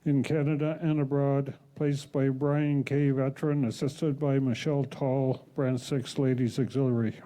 in Canada and abroad, placed by Brian K. Veteran, assisted by Michelle Tall, Branch 6 Ladies Auxiliary.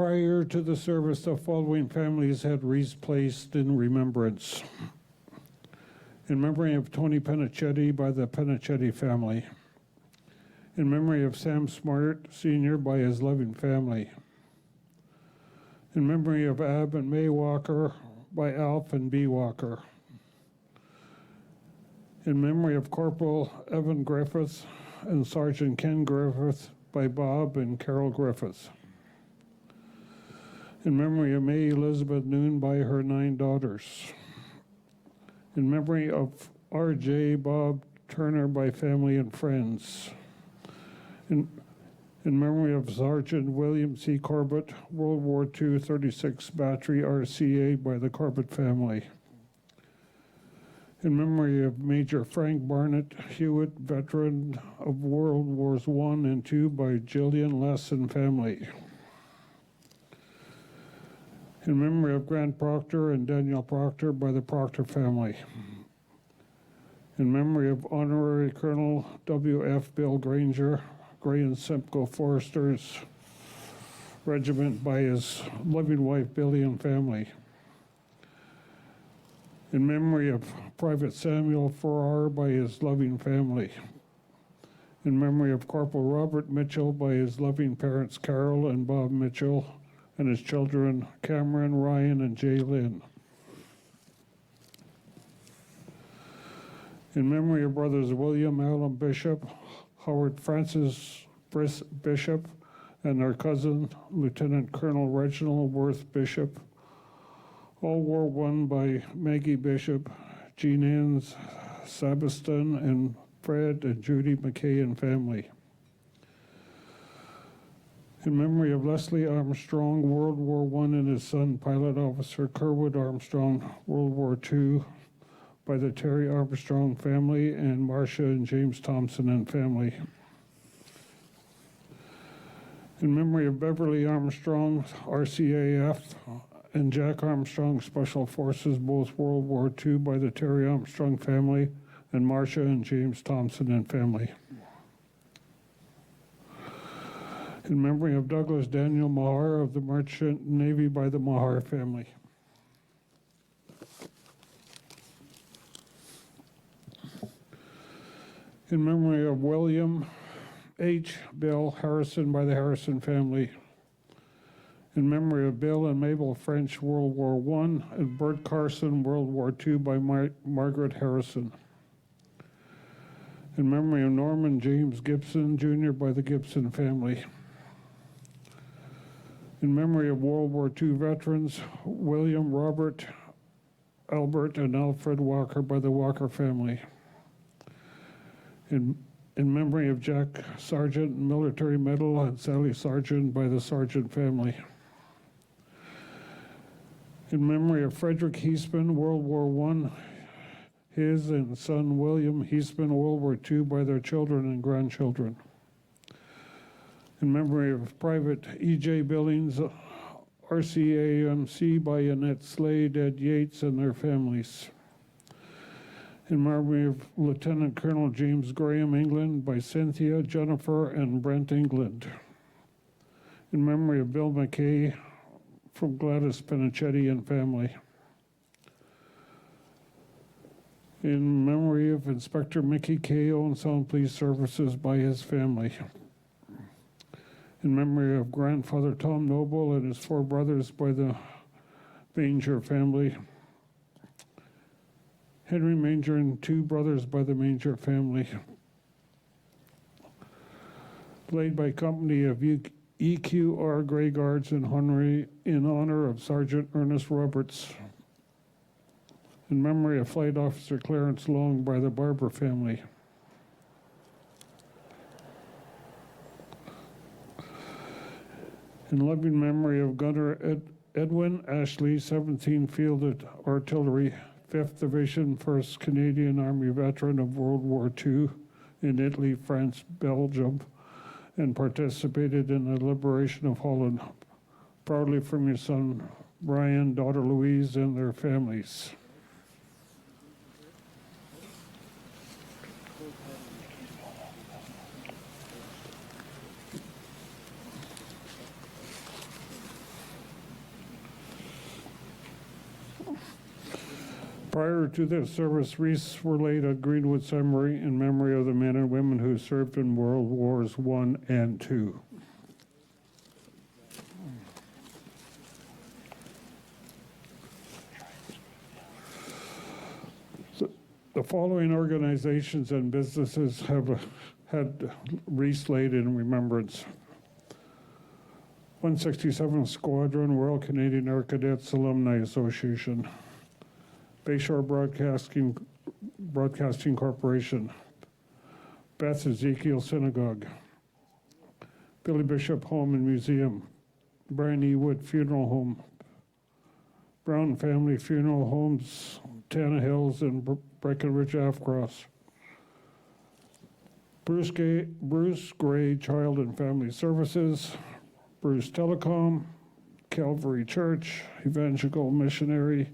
Prior to the service, the following families had wreaths placed in remembrance. In memory of Tony Penichetti by the Penichetti family. In memory of Sam Smart Sr. by his loving family. In memory of Ab and May Walker by Alf and B. Walker. In memory of Corporal Evan Griffiths and Sergeant Ken Griffith by Bob and Carol Griffiths. In memory of May Elizabeth Noon by her 9 daughters. In memory of R.J. Bob Turner by family and friends. In memory of Sergeant William C. Corbett, World War II 36 Battery RCA by the Corbett family. In memory of Major Frank Barnett Hewitt, veteran of World Wars I and II by Jillian Lesson family. In memory of Grant Proctor and Daniel Proctor by the Proctor family. In memory of Honorary Colonel W.F. Bill Granger, Gray and Simcoe Foresters Regiment by his loving wife Billy and family. In memory of Private Samuel Farrar by his loving family. In memory of Corporal Robert Mitchell by his loving parents Carol and Bob Mitchell and his children Cameron, Ryan, and Jay Lynn. In memory of brothers William Allen Bishop, Howard Francis Bishop, and their cousin, Lieutenant Colonel Reginald Worth Bishop, all War I by Maggie Bishop, Jean Ann Sabiston, and Fred and Judy McKay and family. In memory of Leslie Armstrong, World War I, and his son, Pilot Officer Kerwood Armstrong, World War II, by the Terry Armstrong family, and Marcia and James Thompson and family. In memory of Beverly Armstrong, RCAF, and Jack Armstrong, Special Forces, both World War II, by the Terry Armstrong family, and Marcia and James Thompson and family. In memory of Douglas Daniel Mahar of the Merchant Navy by the Mahar family. In memory of William H. Bill Harrison by the Harrison family. In memory of Bill and Mabel French, World War I, and Bert Carson, World War II, by Margaret Harrison. In memory of Norman James Gibson, Jr., by the Gibson family. In memory of World War II veterans, William, Robert, Albert, and Alfred Walker by the Walker family. In memory of Jack Sargent, Military Medal, and Sally Sargent by the Sargent family. In memory of Frederick Heasman, World War I, his and son William Heasman, World War II, by their children and grandchildren. In memory of Private E.J. Billings, RCAMC, by Annette Slade, Ed Yates, and their families. In memory of Lieutenant Colonel James Graham, England, by Cynthia, Jennifer, and Brent England. In memory of Bill McKay, from Gladys Penichetti and family. In memory of Inspector Mickey K. Owen Sound Police Services, by his family. In memory of grandfather Tom Noble and his 4 brothers, by the Manger family. Henry Manger and 2 brothers, by the Manger family. Played by company of EQR Grey Guards in honor of Sergeant Ernest Roberts. In memory of Flight Officer Clarence Long, by the Barber family. In loving memory of Gunner Edwin Ashley, 17th Field Artillery, 5th Division, 1st Canadian Army veteran of World War II in Italy, France, Belgium, and participated in the liberation of Holland. Proudly from your son, Brian, daughter Louise, and their families. Prior to this service, wreaths were laid at Greenwood Cemetery in memory of the men and women who served in World Wars I and II. The following organizations and businesses have had wreaths laid in remembrance. 167th Squadron, Royal Canadian Air Cadets Alumni Association. Bayshore Broadcasting Corporation. Beth Ezekiel Synagogue. Billy Bishop Home and Museum. Brian E. Wood Funeral Home. Brown Family Funeral Homes, Tana Hills and Breckenridge Ave-Cross. Bruce Gray Child and Family Services. Bruce Telecom. Calvary Church, Evangelical Missionary.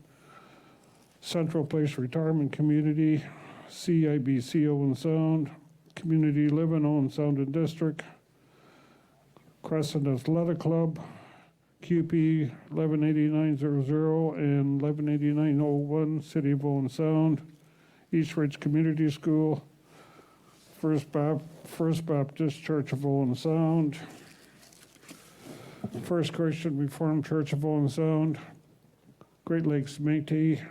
Central Place Retirement Community, CIBC Owen Sound, Community Living Owen Sound and District, Crescent Athletic Club, QP 118900 and 118901, City of Owen Sound, East Ridge Community School, First Baptist Church of Owen Sound, First Christian Reformed Church of Owen Sound, Great Lakes Métis,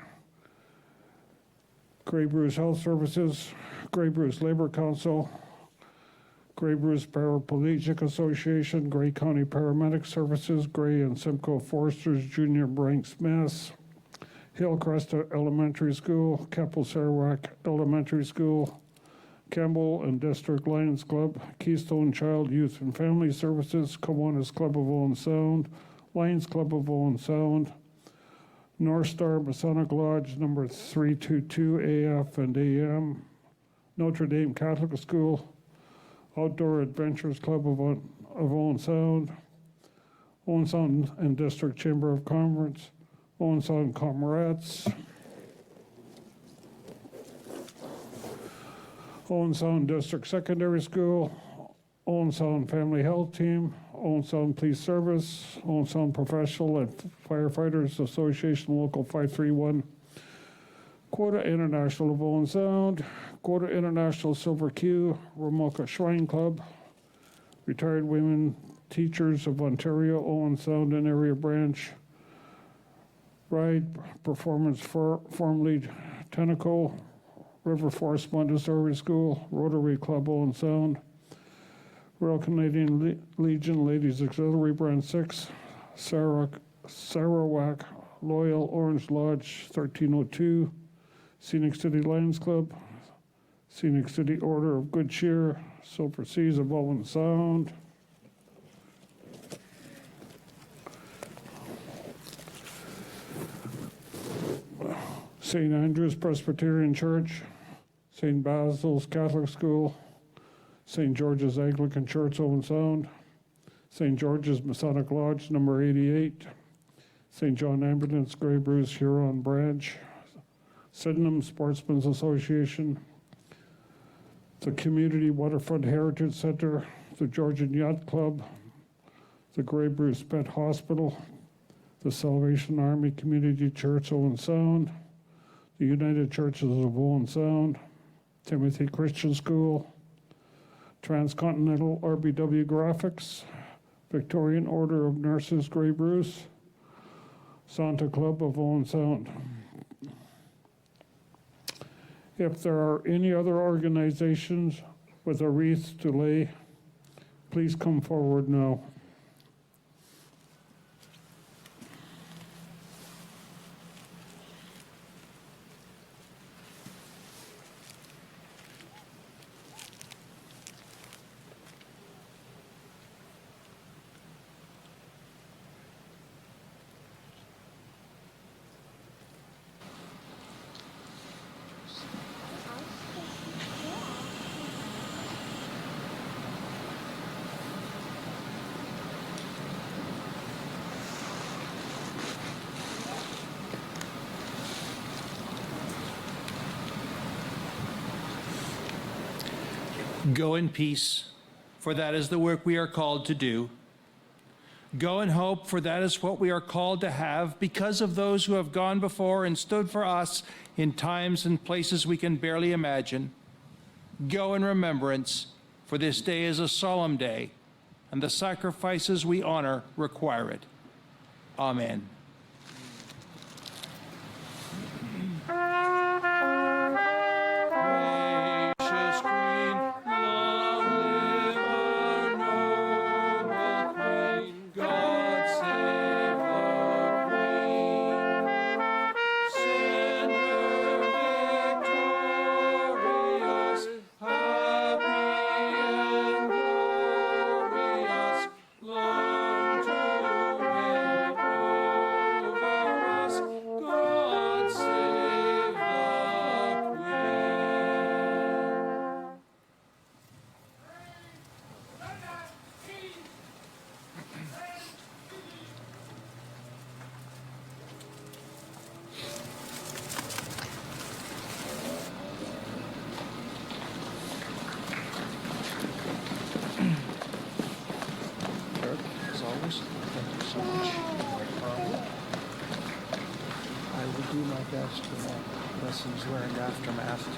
Grey Bruce Health Services, Grey Bruce Labor Council, Grey Bruce Paraplegic Association, Grey County Paramedic Services, Grey and Simcoe Foresters Junior Branks Mass, Hillcrest Elementary School, Keppel Sarawak Elementary School, Campbell and District Lions Club, Keystone Child, Youth and Family Services, Kiwanis Club of Owen Sound, Lions Club of Owen Sound, North Star Masonic Lodge, number 322 AF and AM, Notre Dame Catholic School, Outdoor Adventures Club of Owen Sound and District Chamber of Commerce, Owen Sound Comrades, Owen Sound District Secondary School, Owen Sound Family Health Team, Owen Sound Police Service, Owen Sound Professional and Firefighters Association Local 531, Quota International of Owen Sound, Quota International Silver Q, Ramoka Shrine Club, Retired Women Teachers of Ontario, Owen Sound and Area Branch, Ride Performance formerly Tenaco, River Forest Montessori School, Rotary Club Owen Sound, Royal Canadian Legion Ladies Auxiliary Branch 6, Sarawak Loyal Orange Lodge 1302, Scenic City Lions Club, Scenic City Order of Good Cheer, Silver Seas of Owen Sound, St. Andrew's Presbyterian Church, St. Basil's Catholic School, St. George's Anglican Church, Owen Sound, St. George's Masonic Lodge, number 88, St. John Ambulance, Grey Bruce Huron Branch, Sydenham Sportsmen's Association, the Community Waterfront Heritage Center, the Georgian Yacht Club, the Grey Bruce Pet Hospital, the Salvation Army Community Church, Owen Sound, the United Churches of Owen Sound, Timothy Christian School, Transcontinental RBW Graphics, Victorian Order of Nurses, Grey Bruce, Santa Club of Owen Sound. If there are any other organizations with a wreath to lay, please come forward now. Go in peace, for that is the work we are called to do. Go in hope, for that is what we are called to have because of those who have gone before and stood for us in times and places we can barely imagine. Go in remembrance, for this day is a solemn day, and the sacrifices we honor require it. Amen. Gracious Queen, long live our noble Queen. God save the Queen. Send her victorious, happy and glorious, long to reign over us. God save the Queen. Kirk, as always, thank you so much. I will do my best for my lessons learned after Mass to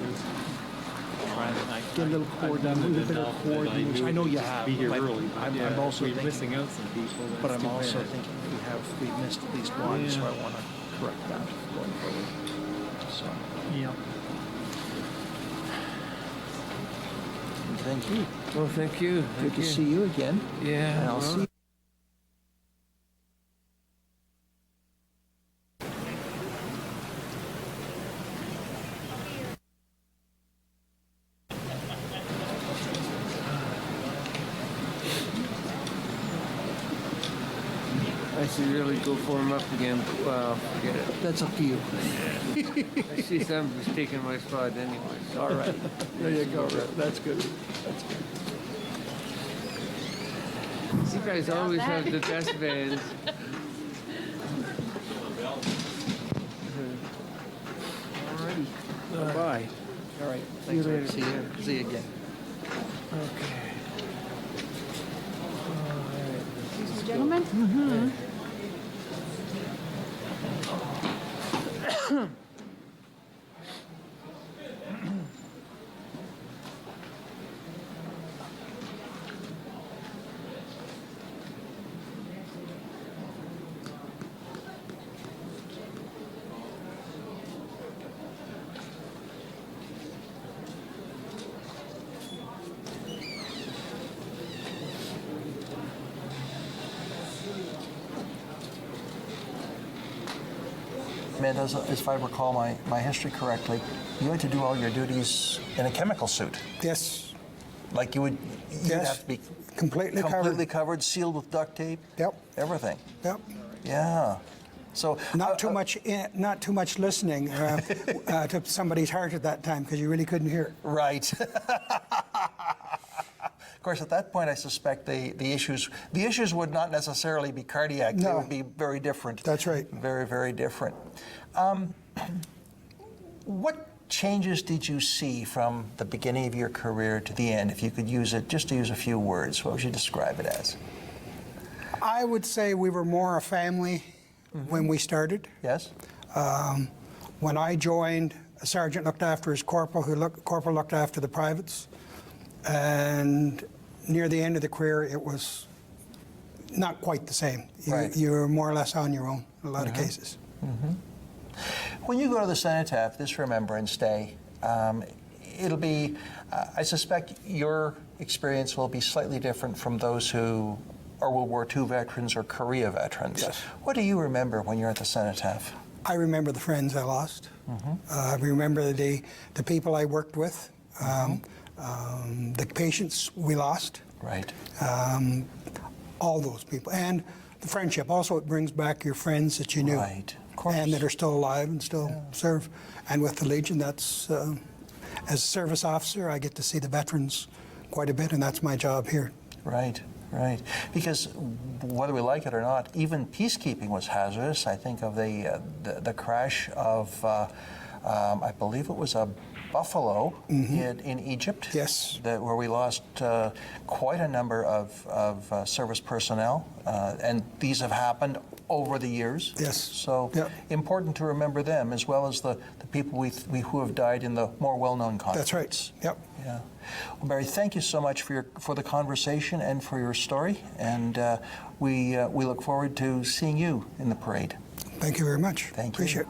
get a little coordination. I know you have. Be here but early, but I'm also we're thinking, missing out some people. but That's I'm too also bad. thinking we've missed at least one, so I want to correct that going forward. So, Yeah. thank you. Well, thank you. Good to see you again. Yeah. And I'll well, see. I should really go form up again, but well, forget it. That's up to you. I see somebody's taking my spot anyway. So. All right. There you go. That's good. That's good. You guys always have the best bands. All righty. Bye-bye. All right. Thanks. later. See you. See you again. Okay. Gentlemen? Amanda, if I recall my history correctly, you had to do all your duties in a chemical suit. Yes, Like you'd Yes. have to be completely completely covered. covered, sealed with duct tape, Yep, everything. yep. Yeah. So Not too much listening to somebody's heart at that time because you really couldn't hear it. Right. Of course, at that point, I suspect the issues would not necessarily be cardiac. They No. would be very different. That's right. Very, very different. What changes did you see from the beginning of your career to the end? If you could use it, just to use a few words, what would you describe it as? I would say we were more a family when we started. Yes? When I joined, a sergeant looked after his corporal, corporal looked after the privates. And near the end of the career, it was not quite the same. Right. You were more or less on your own in a lot of cases. When you go to the cenotaph this Remembrance Day, it'll be, I suspect your experience will be slightly different from those who are World War II veterans or Korea veterans. Yes. What do you remember when you're at the cenotaph? I remember the friends I lost. I remember the people I worked with, the patients we lost. Right. All those people. And the friendship. Also, it brings back your friends that you knew. Right. Of course. And that are still alive and still serve. And with the Legion, that's, as a service officer, I get to see the veterans quite a bit, and that's my job here. Right, right. Because whether we like it or not, even peacekeeping was hazardous. I think of the crash of I believe it was a buffalo in Egypt. Yes. Where we lost quite a number of service personnel, and these have happened over the years. Yes. So Yep. important to remember them, as well as the people who have died in the more well-known conflicts. That's right. Yep. Yeah. Well, Barry, thank you so much for the conversation and for your story, and we look forward to seeing you in the parade. Thank you very much. Thank you. Appreciate it.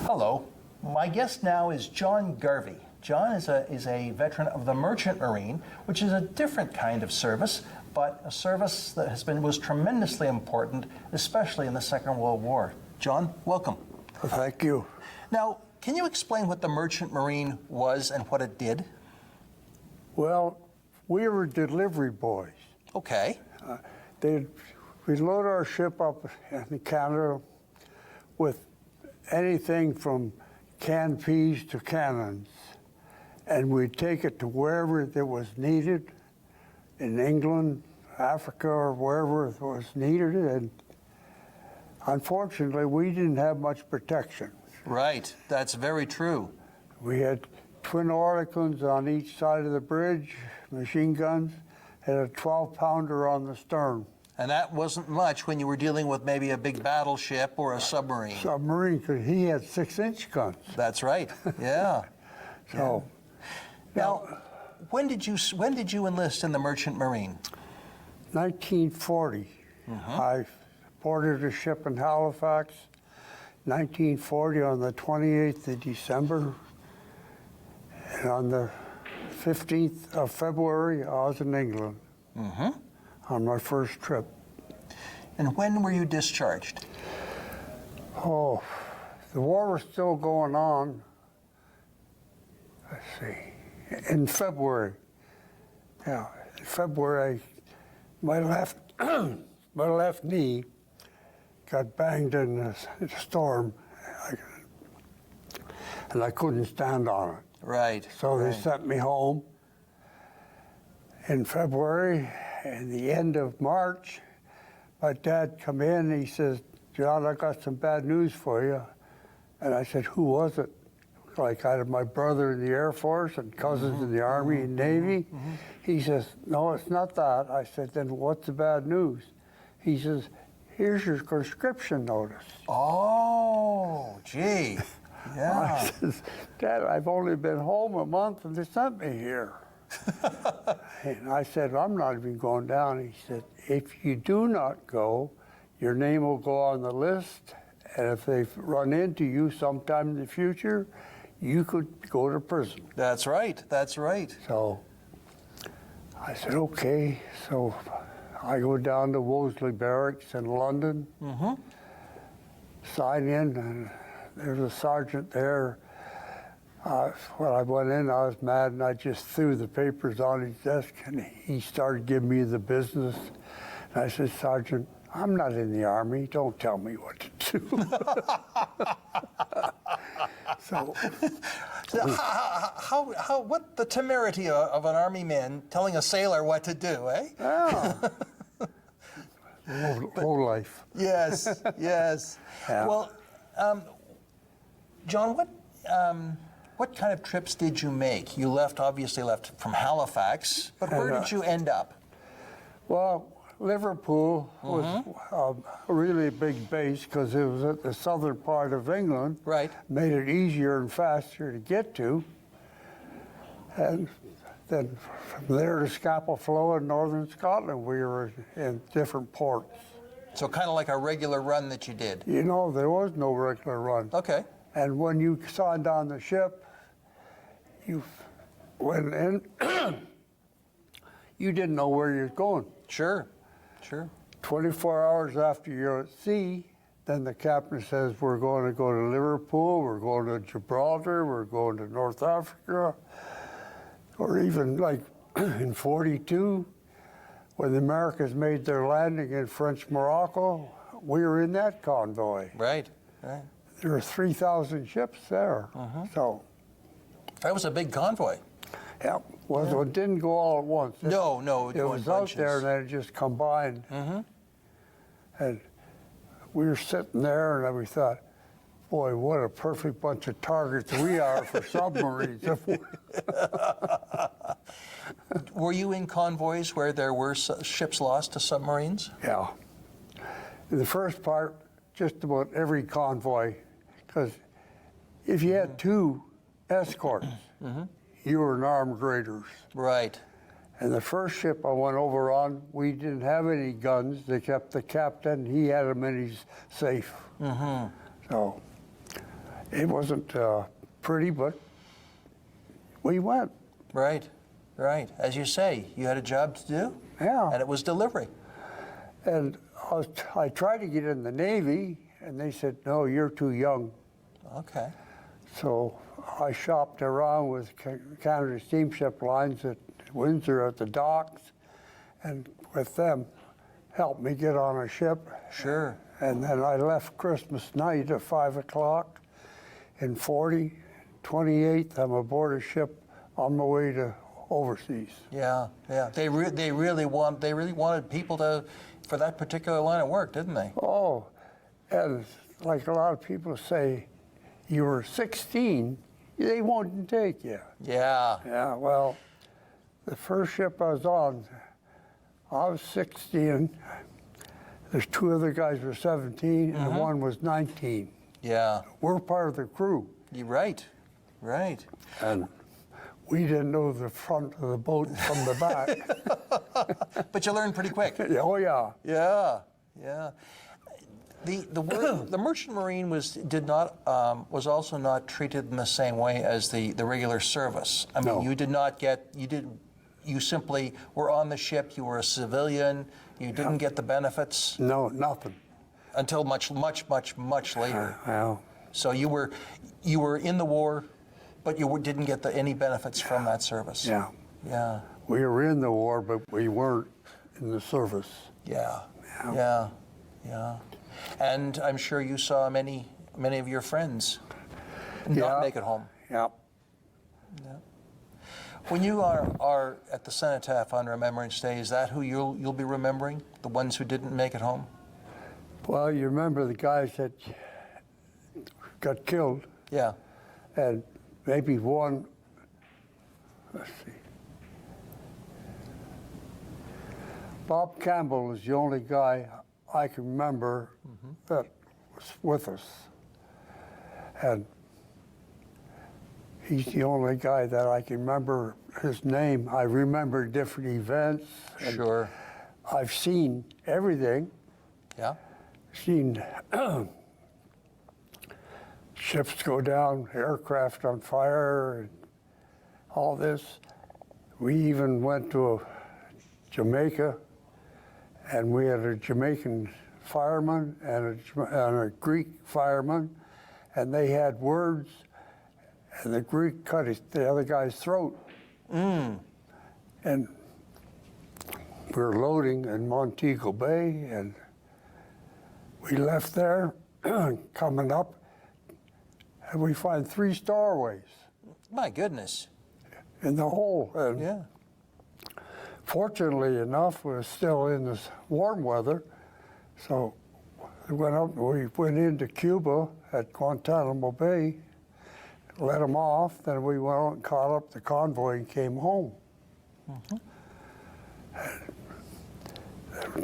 Hello. My guest now is John Garvey. John is a veteran of the Merchant Marine, which is a different kind of service, but a service that was tremendously important, especially in the Second World War. John, welcome. Thank you. Now, can you explain what the Merchant Marine was and what it did? Well, we were delivery boys. Okay. We'd load our ship up in Canada with anything from canned peas to cannons, and we'd take it to wherever it was needed, in England, Africa, or wherever it was needed, and unfortunately, we didn't have much protection. Right, that's very true. We had twin Oerlikons on each side of the bridge, machine guns, and a 12-pounder on the stern. And that wasn't much when you were dealing with maybe a big battleship or a submarine. Submarine, because he had 6-inch guns. That's right, yeah. So, Now, when did you enlist in the Merchant Marine? 1940. I boarded a ship in Halifax, 1940 on the 28th of December. And on the 15th of February, I was in England on my first trip. And when were you discharged? Oh, the war was still going on. Let's see, in February. Yeah, in February, my left knee got banged in a storm, and I couldn't stand on it. Right. So they sent me home in February. And the end of March, my dad come in and he says, "John, I got some bad news for you." And I said, "Who was it?" Like, I had my brother in the Air Force and cousins in the Army and Navy. He says, "No, it's not that." I said, "Then what's the bad news?" He says, "Here's your conscription notice." Oh, gee. Yeah. I says, "Dad, I've only been home a month and they sent me here." And I said, "I'm not even going down." He said, "If you do not go, your name will go on the list, and if they run into you sometime in the future, you could go to prison." That's right, that's right. So I said, "Okay." So I go down to Wolseley Barracks in London, sign in, and there's a sergeant there. When I went in, I was mad, and I just threw the papers on his desk, and he started giving me the business. And I said, "Sergeant, I'm not in the Army. Don't tell me what to do." So, What the temerity of an army man telling a sailor what to do, eh? yeah. Whole life. Yes, yes. Yeah. Well, John, what kind of trips did you make? You obviously left from Halifax, but where did you end up? Well, Liverpool was a really big base because it was at the southern part of England. Right. Made it easier and faster to get to. And then from there to Scapa in northern Scotland, we were in different ports. So kind of like a regular run that you did. You know, there was no regular run. Okay. And when you signed on the ship, you went in, you didn't know where you were going. Sure, sure. 24 hours after you're at sea, then the captain says, we're going to go to Liverpool, we're going to Gibraltar, we're going to North Africa, or even like in 42, when the Americans made their landing in French Morocco, we were in that convoy. Right, right. There were 3,000 ships there. So, That was a big convoy. yeah, well, it didn't go all at once. No, It was out there and then it just combined. And we were sitting there and we thought, boy, what a perfect bunch of targets we are for submarines. Were you in convoys where there were ships lost to submarines? Yeah. In the first part, just about every convoy, because if you had two escorts, you were an armed raiders. Right. And the first ship I went over on, we didn't have any guns. They kept the captain, he had them in his safe. So it wasn't pretty, but we went. Right, right. As you say, you had a job to do, Yeah. and it was delivery. And I tried to get in the Navy, and they said, no, you're too young. Okay. So I shopped around with Canada Steamship Lines at Windsor at the docks, and with them, helped me get on a ship. Sure. And then I left Christmas night at 5 o'clock. In 40, 28th, I'm aboard a ship on my way to overseas. Yeah, yeah. They really wanted people for that particular line of work, didn't they? Oh, and like a lot of people say, you were 16, they won't take you. Yeah. Yeah, well, the first ship I was on, I was 16. There's two other guys were 17, and one was 19. Yeah. We're part of the crew. You're right. Right. And we didn't know the front of the boat from the back. But you learned pretty quick. Oh, yeah. Yeah. Yeah. The merchant marine was also not treated in the same way as the regular service. I mean, No. you simply were on the ship. You were a civilian. You didn't get the benefits. No, nothing. Until much later. Well, So you were in the war, but you didn't get any benefits from that service. yeah. Yeah. We were in the war, but we weren't in the service. Yeah. Yeah. Yeah. And I'm sure you saw many of your friends not make it home. Yeah. Yeah. When you are at the cenotaph on Remembrance Day, is that who you'll be remembering? The ones who didn't make it home? Well, you remember the guys that got killed, Yeah. and maybe one, let's see. Bob Campbell is the only guy I can remember that was with us. And he's the only guy that I can remember his name. I remember different events. And Sure. I've seen everything. Yeah. Seen ships go down, aircraft on fire, and all this. We even went to Jamaica, and we had a Jamaican fireman and a Greek fireman, and they had words, and the Greek cut the other guy's throat. And we were loading in Montego Bay, and we left there, coming up, and we find 3 starways My goodness. in the hole. And Yeah. fortunately enough, we're still in this warm weather, so we went into Cuba at Guantanamo Bay, let them off, then we went out and caught up the convoy and came home.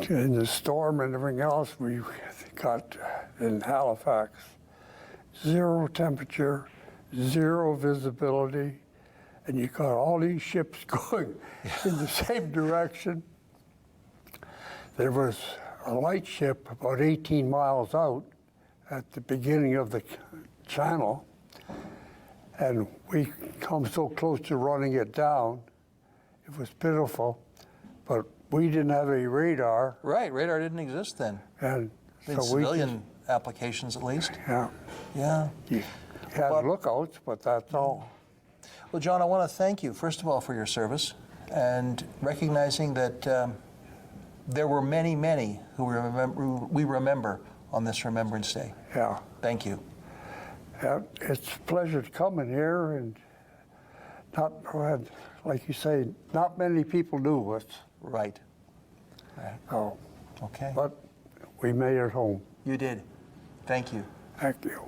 In the storm and everything else, we got in Halifax, 0 temperature, 0 visibility, and you got all these ships going in the same direction. There was a light ship about 18 miles out at the beginning of the channel, and we come so close to running it down. It was pitiful, but we didn't have any radar, Right, radar didn't exist then. and In so we civilian applications, at least. yeah, Yeah. you had But- lookouts, but that's all. Well, John, I want to thank you, first of all, for your service and recognizing that there were many, many who we remember on this Remembrance Day. Yeah. Thank you. Yeah, it's a pleasure to come in here, and not, like you say, not many people knew us. Right. Right. Oh, Okay. but we made it home. You did. Thank you. Thank you.